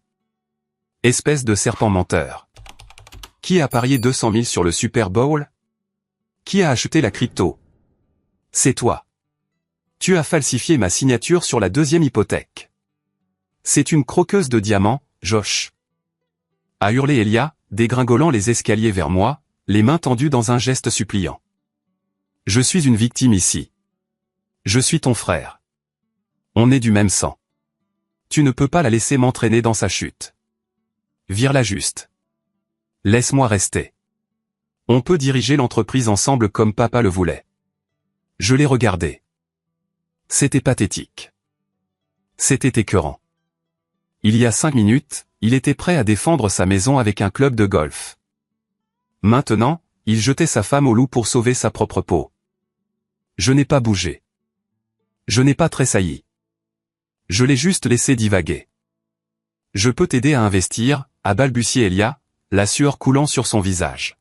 Espèce de serpent menteur. Qui a parié 200 000 sur le Super Bowl? Qui a acheté la crypto? C'est toi. Tu as falsifié ma signature sur la deuxième hypothèque. C'est une croqueuse de diamants, Josh. A hurlé Elia, dégringolant les escaliers vers moi, les mains tendues dans un geste suppliant. Je suis une victime ici. Je suis ton frère. On est du même sang. Tu ne peux pas la laisser m'entraîner dans sa chute. Vire-la juste. Laisse-moi rester. On peut diriger l'entreprise ensemble comme papa le voulait. Je l'ai regardé. C'était pathétique. C'était écœurant. Il y a 5 minutes, il était prêt à défendre sa maison avec un club de golf. Maintenant, il jetait sa femme au loup pour sauver sa propre peau. Je n'ai pas bougé. Je n'ai pas tressailli. Je l'ai juste laissé divaguer. Je peux t'aider à investir, a balbutié Elia, la sueur coulant sur son visage.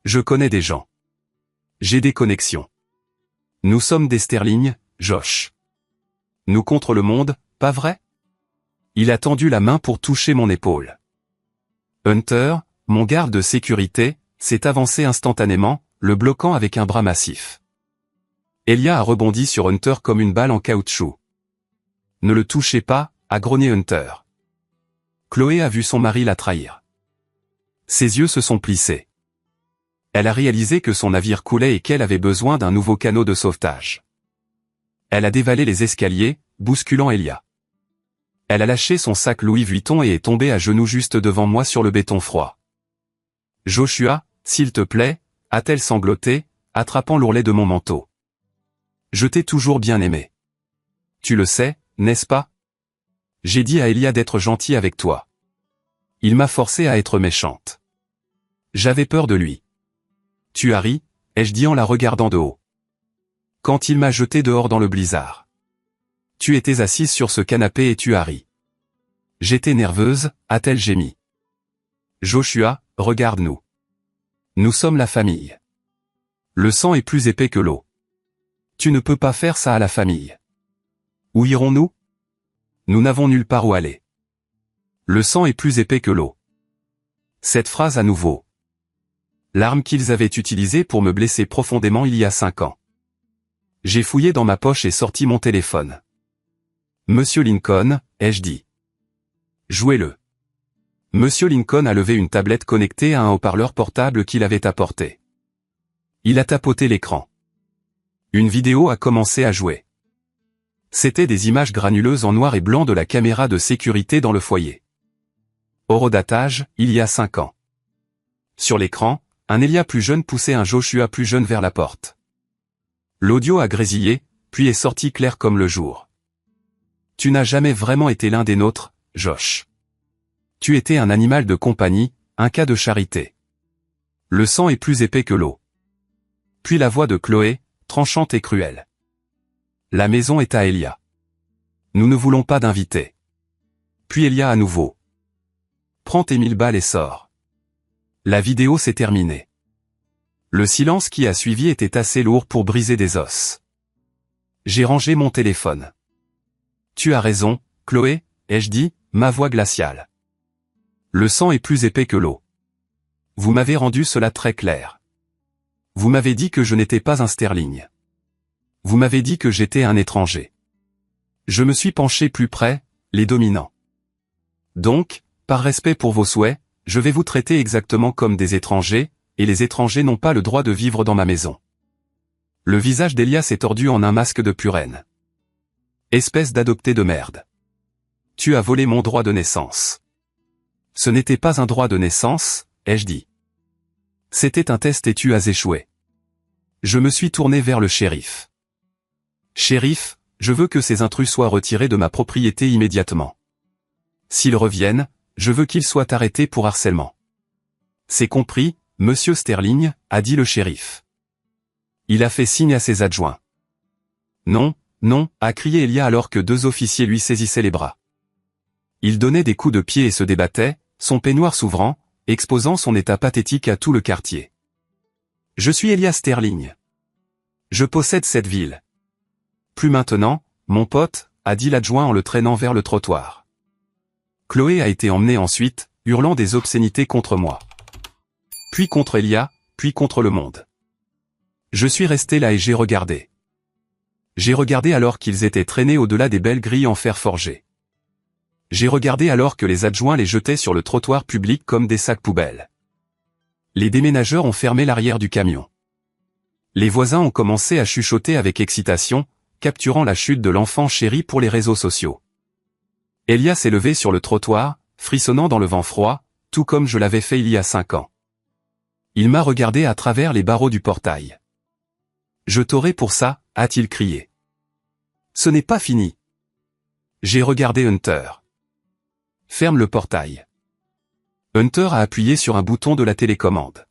Je connais des gens. J'ai des connexions. Nous sommes des sterling, Josh. Nous contre le monde, pas vrai? Il a tendu la main pour toucher mon épaule. Hunter, mon garde de sécurité, s'est avancé instantanément, le bloquant avec un bras massif. Elia a rebondi sur Hunter comme une balle en caoutchouc. Ne le touchez pas, a grogné Hunter. Chloé a vu son mari la trahir. Ses yeux se sont plissés. Elle a réalisé que son navire coulait et qu'elle avait besoin d'un nouveau canot de sauvetage. Elle a dévalé les escaliers, bousculant Elia. Elle a lâché son sac Louis Vuitton et est tombée à genoux juste devant moi sur le béton froid. Joshua, s'il te plaît, a-t-elle sangloté, attrapant l'ourlet de mon manteau. Je t'ai toujours bien aimé. Tu le sais, n'est-ce pas? J'ai dit à Elia d'être gentil avec toi. Il m'a forcé à être méchante. J'avais peur de lui. Tu as ri, ai-je dit en la regardant de haut. Quand il m'a jeté dehors dans le blizzard. Tu étais assise sur ce canapé et tu as ri. J'étais nerveuse, a-t-elle gémi. Joshua, regarde-nous. Nous sommes la famille. Le sang est plus épais que l'eau. Tu ne peux pas faire ça à la famille. Où irons-nous? Nous n'avons nulle part où aller. Le sang est plus épais que l'eau. Cette phrase à nouveau. L'arme qu'ils avaient utilisée pour me blesser profondément il y a 5 ans. J'ai fouillé dans ma poche et sorti mon téléphone. Monsieur Lincoln, ai-je dit. Jouez-le. Monsieur Lincoln a levé une tablette connectée à un haut-parleur portable qu'il avait apporté. Il a tapoté l'écran. Une vidéo a commencé à jouer. C'étaient des images granuleuses en noir et blanc de la caméra de sécurité dans le foyer. Horodatage, il y a 5 ans. Sur l'écran, un Elia plus jeune poussait un Joshua plus jeune vers la porte. L'audio a grésillé, puis est sorti clair comme le jour. Tu n'as jamais vraiment été l'un des nôtres, Josh. Tu étais un animal de compagnie, un cas de charité. Le sang est plus épais que l'eau. Puis la voix de Chloé, tranchante et cruelle. La maison est à Elia. Nous ne voulons pas d'invités. Puis Elia à nouveau. Prends tes 1000 balles et sors. La vidéo s'est terminée. Le silence qui a suivi était assez lourd pour briser des os. J'ai rangé mon téléphone. Tu as raison, Chloé, ai-je dit, ma voix glaciale. Le sang est plus épais que l'eau. Vous m'avez rendu cela très clair. Vous m'avez dit que je n'étais pas un sterling. Vous m'avez dit que j'étais un étranger. Je me suis penché plus près, les dominants. Donc, par respect pour vos souhaits, je vais vous traiter exactement comme des étrangers, et les étrangers n'ont pas le droit de vivre dans ma maison. Le visage d'Elia s'est tordu en un masque de purène. Espèce d'adopté de merde. Tu as volé mon droit de naissance. Ce n'était pas un droit de naissance, ai-je dit. C'était un test et tu as échoué. Je me suis tourné vers le shérif. Shérif, je veux que ces intrus soient retirés de ma propriété immédiatement. S'ils reviennent, je veux qu'ils soient arrêtés pour harcèlement. C'est compris, monsieur Sterling, a dit le shérif. Il a fait signe à ses adjoints. Non, non, a crié Elia alors que 2 officiers lui saisissaient les bras. Il donnait des coups de pied et se débattait, son peignoir s'ouvrant, exposant son état pathétique à tout le quartier. Je suis Elia Sterling. Je possède cette ville. Plus maintenant, mon pote, a dit l'adjoint en le traînant vers le trottoir. Chloé a été emmenée ensuite, hurlant des obscénités contre moi. Puis contre Elia, puis contre le monde. Je suis resté là et j'ai regardé. J'ai regardé alors qu'ils étaient traînés au-delà des belles grilles en fer forgé. J'ai regardé alors que les adjoints les jetaient sur le trottoir public comme des sacs poubelles. Les déménageurs ont fermé l'arrière du camion. Les voisins ont commencé à chuchoter avec excitation, capturant la chute de l'enfant chéri pour les réseaux sociaux. Elia s'est levé sur le trottoir, frissonnant dans le vent froid, tout comme je l'avais fait il y a 5 ans. Il m'a regardé à travers les barreaux du portail. « Je t'aurai pour ça », a-t-il crié. « Ce n'est pas fini. » J'ai regardé Hunter. « Ferme le portail. » Hunter a appuyé sur un bouton de la télécommande.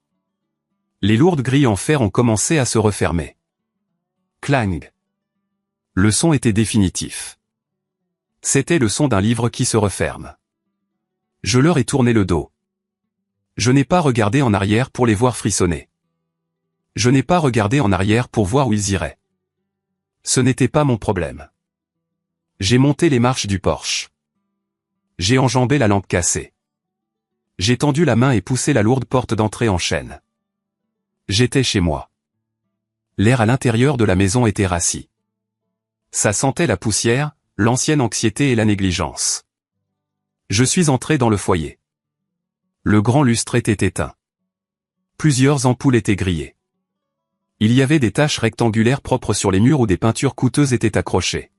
Les lourdes grilles en fer ont commencé à se refermer. Clang. Le son était définitif. C'était le son d'un livre qui se referme. Je leur ai tourné le dos. Je n'ai pas regardé en arrière pour les voir frissonner. Je n'ai pas regardé en arrière pour voir où ils iraient. Ce n'était pas mon problème. J'ai monté les marches du Porsche. J'ai enjambé la lampe cassée. J'ai tendu la main et poussé la lourde porte d'entrée en chaîne. J'étais chez moi. L'air à l'intérieur de la maison était rassis. Ça sentait la poussière, l'ancienne anxiété et la négligence. Je suis entré dans le foyer. Le grand lustre était éteint. Plusieurs ampoules étaient grillées. Il y avait des taches rectangulaires propres sur les murs où des peintures coûteuses étaient accrochées.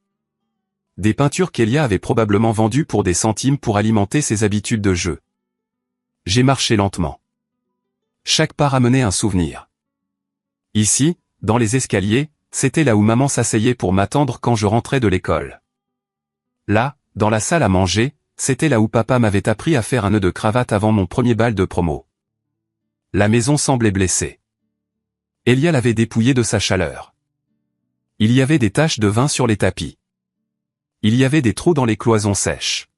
Des peintures qu'Elia avait probablement vendues pour des centimes pour alimenter ses habitudes de jeu. J'ai marché lentement. Chaque pas ramenait un souvenir. Ici, dans les escaliers, c'était là où maman s'asseyait pour m'attendre quand je rentrais de l'école. Là, dans la salle à manger, c'était là où papa m'avait appris à faire un nœud de cravate avant mon premier bal de promo. La maison semblait blessée. Elia l'avait dépouillée de sa chaleur. Il y avait des taches de vin sur les tapis. Il y avait des trous dans les cloisons sèches.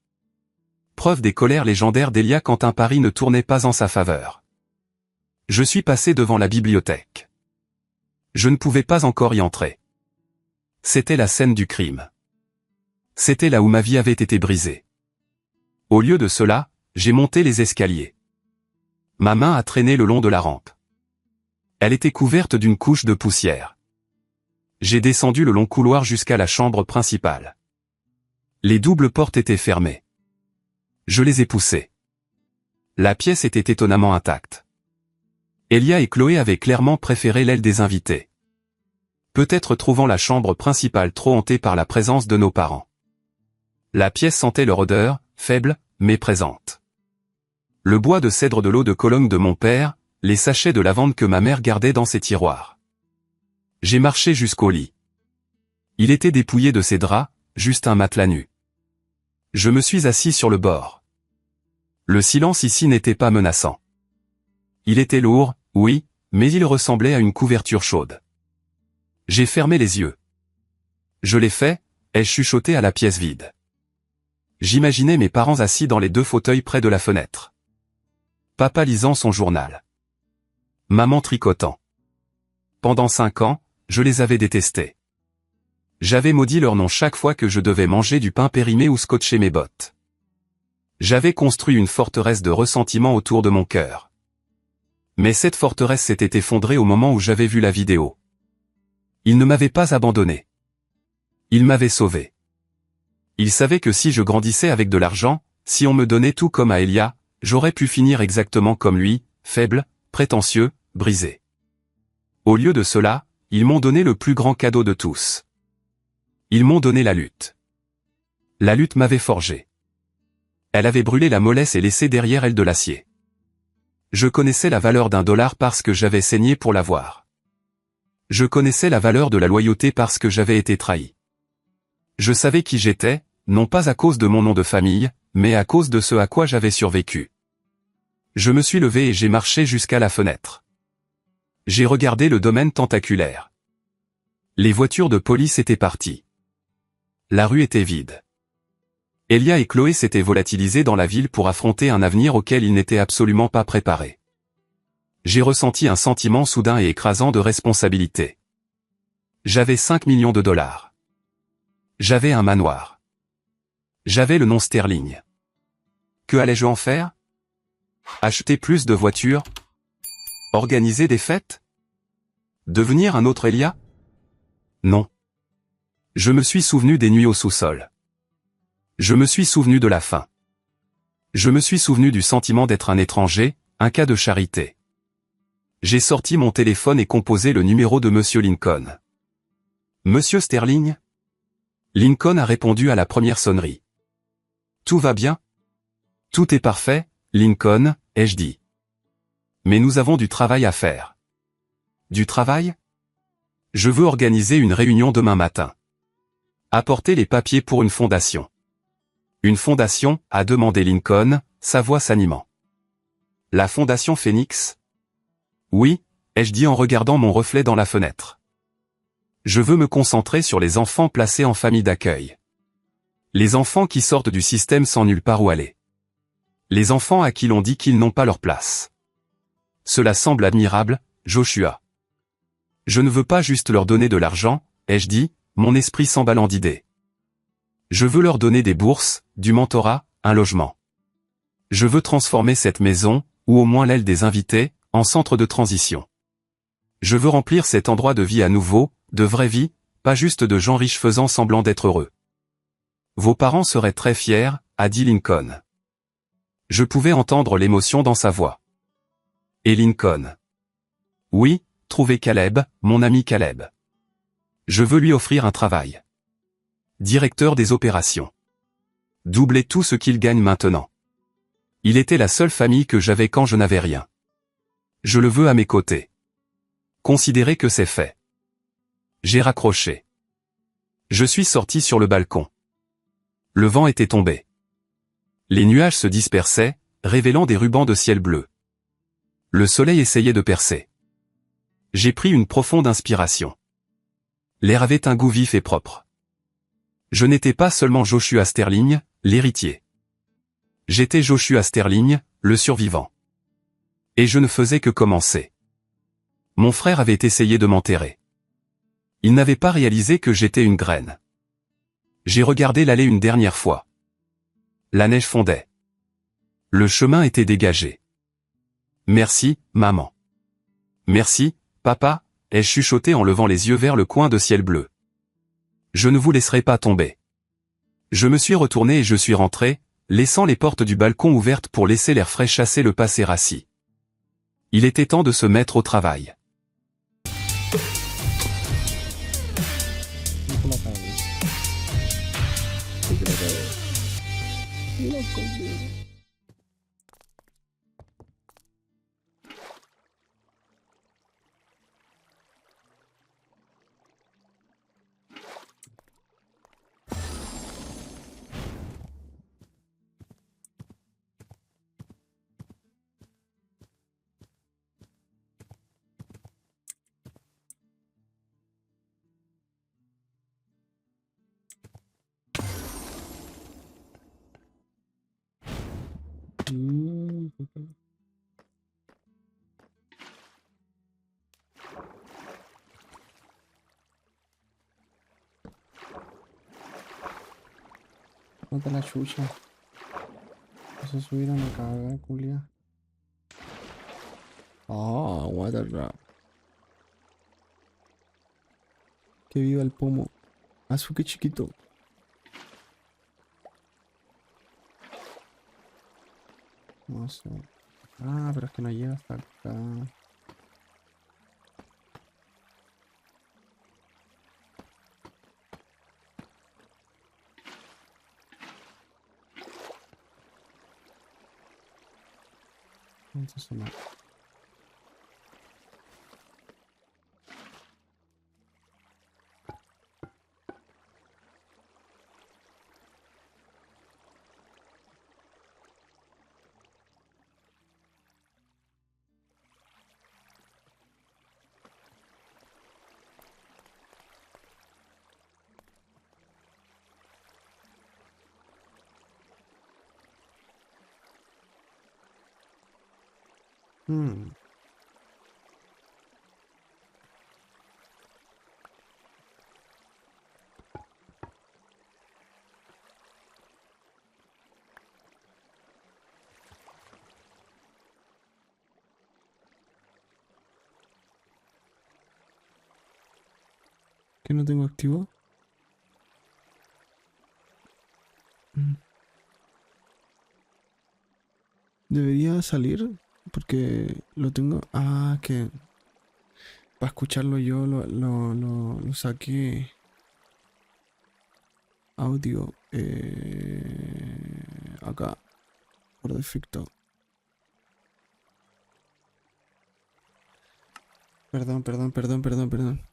Preuve des colères légendaires d'Elia quand un pari ne tournait pas en sa faveur. Je suis passé devant la bibliothèque. Je ne pouvais pas encore y entrer. C'était la scène du crime. C'était là où ma vie avait été brisée. Au lieu de cela, j'ai monté les escaliers. Ma main a traîné le long de la rampe. Elle était couverte d'une couche de poussière. J'ai descendu le long couloir jusqu'à la chambre principale. Les doubles portes étaient fermées. Je les ai poussées. La pièce était étonnamment intacte. Elia et Chloé avaient clairement préféré l'aile des invités. Peut-être trouvant la chambre principale trop hantée par la présence de nos parents. La pièce sentait leur odeur, faible, mais présente. Le bois de cèdre de l'eau de Cologne de mon père, les sachets de lavande que ma mère gardait dans ses tiroirs. J'ai marché jusqu'au lit. Il était dépouillé de ses draps, juste un matelas nu. Je me suis assis sur le bord. Le silence ici n'était pas menaçant. Il était lourd, oui, mais il ressemblait à une couverture chaude. J'ai fermé les yeux. Je l'ai fait, ai-je chuchoté à la pièce vide. J'imaginais mes parents assis dans les 2 fauteuils près de la fenêtre. Papa lisant son journal. Maman tricotant. Pendant 5 ans, je les avais détestés. J'avais maudit leur nom chaque fois que je devais manger du pain périmé ou scotcher mes bottes. J'avais construit une forteresse de ressentiment autour de mon cœur. Mais cette forteresse s'était effondrée au moment où j'avais vu la vidéo. Ils ne m'avaient pas abandonné. Ils m'avaient sauvé. Ils savaient que si je grandissais avec de l'argent, si on me donnait tout comme à Elia, j'aurais pu finir exactement comme lui, faible, prétentieux, brisé. Au lieu de cela, ils m'ont donné le plus grand cadeau de tous. Ils m'ont donné la lutte. La lutte m'avait forgé. Elle avait brûlé la mollesse et laissé derrière elle de l'acier. Je connaissais la valeur d'$1 parce que j'avais saigné pour l'avoir. Je connaissais la valeur de la loyauté parce que j'avais été trahi. Je savais qui j'étais, non pas à cause de mon nom de famille, mais à cause de ce à quoi j'avais survécu. Je me suis levé et j'ai marché jusqu'à la fenêtre. J'ai regardé le domaine tentaculaire. Les voitures de police étaient parties. La rue était vide. Elia et Chloé s'étaient volatilisés dans la ville pour affronter un avenir auquel ils n'étaient absolument pas préparés. J'ai ressenti un sentiment soudain et écrasant de responsabilité. J'avais 5 millions de dollars. J'avais un manoir. J'avais le nom Sterling. Que allais-je en faire? Acheter plus de voitures? Organiser des fêtes? Devenir un autre Elia? Non. Je me suis souvenu des nuits au sous-sol. Je me suis souvenu de la faim. Je me suis souvenu du sentiment d'être un étranger, un cas de charité. J'ai sorti mon téléphone et composé le numéro de Monsieur Lincoln. Monsieur Sterling? Lincoln a répondu à la première sonnerie. Tout va bien? Tout est parfait, Lincoln, ai-je dit. Mais nous avons du travail à faire. Du travail? Je veux organiser une réunion demain matin. Apporter les papiers pour une fondation. Une fondation, a demandé Lincoln, sa voix s'animant. La fondation Phoenix? Oui, ai-je dit en regardant mon reflet dans la fenêtre. Je veux me concentrer sur les enfants placés en famille d'accueil. Les enfants qui sortent du système sans nulle part où aller. Les enfants à qui l'on dit qu'ils n'ont pas leur place. Cela semble admirable, Joshua. Je ne veux pas juste leur donner de l'argent, ai-je dit, mon esprit s'emballant d'idées. Je veux leur donner des bourses, du mentorat, un logement. Je veux transformer cette maison, ou au moins l'aile des invités, en centre de transition. Je veux remplir cet endroit de vie à nouveau, de vraie vie, pas juste de gens riches faisant semblant d'être heureux. Vos parents seraient très fiers, a dit Lincoln. Je pouvais entendre l'émotion dans sa voix. Et Lincoln. Oui, trouvez Caleb, mon ami Caleb. Je veux lui offrir un travail. Directeur des opérations. Doubler tout ce qu'il gagne maintenant. Il était la seule famille que j'avais quand je n'avais rien. Je le veux à mes côtés. Considérez que c'est fait. J'ai raccroché. Je suis sorti sur le balcon. Le vent était tombé. Les nuages se dispersaient, révélant des rubans de ciel bleu. Le soleil essayait de percer. J'ai pris une profonde inspiration. L'air avait un goût vif et propre. Je n'étais pas seulement Joshua Sterling, l'héritier. J'étais Joshua Sterling, le survivant. Et je ne faisais que commencer. Mon frère avait essayé de m'enterrer. Il n'avait pas réalisé que j'étais une graine. J'ai regardé l'allée une dernière fois. La neige fondait. Le chemin était dégagé. Merci, maman. Merci, papa, ai-je chuchoté en levant les yeux vers le coin de ciel bleu. Je ne vous laisserai pas tomber. Je me suis retourné et je suis rentré, laissant les portes du balcon ouvertes pour laisser l'air frais chasser le passé rassis. Il était temps de se mettre au travail. Ponte la chucha. Eso subieron a cagar, culia. Oh, what a rap. Que viva el pomo. Azuque chiquito. No sé. Ah, pero es que no llega hasta acá. Entonces no. Hmm. que no tengo activo. Mm. Debería salir porque lo tengo. Ah, que para escucharlo yo lo saqué audio acá por defecto. Perdón, perdón, perdón, perdón, perdón.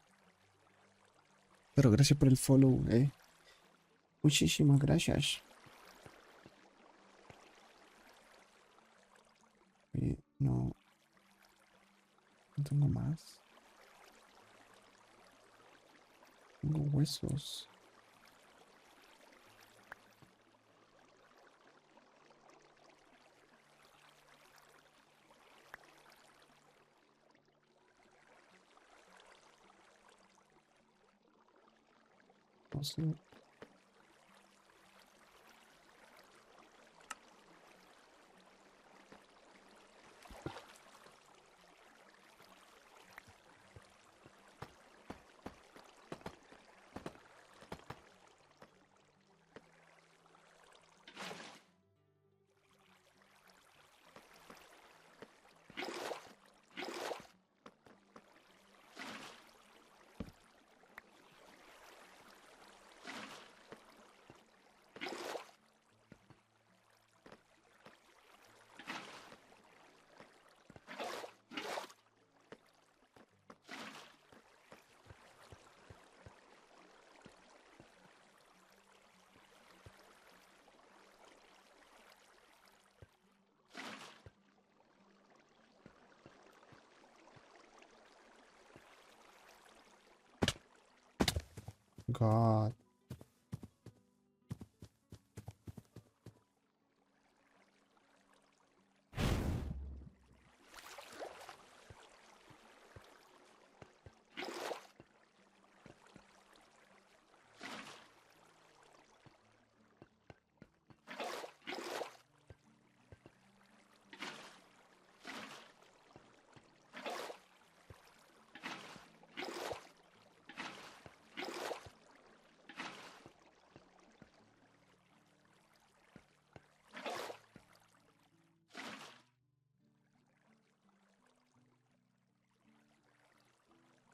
Pero gracias por el follow, eh. Muchísimas gracias. Oye, no, no tengo más. Tengo huesos. No sé. God.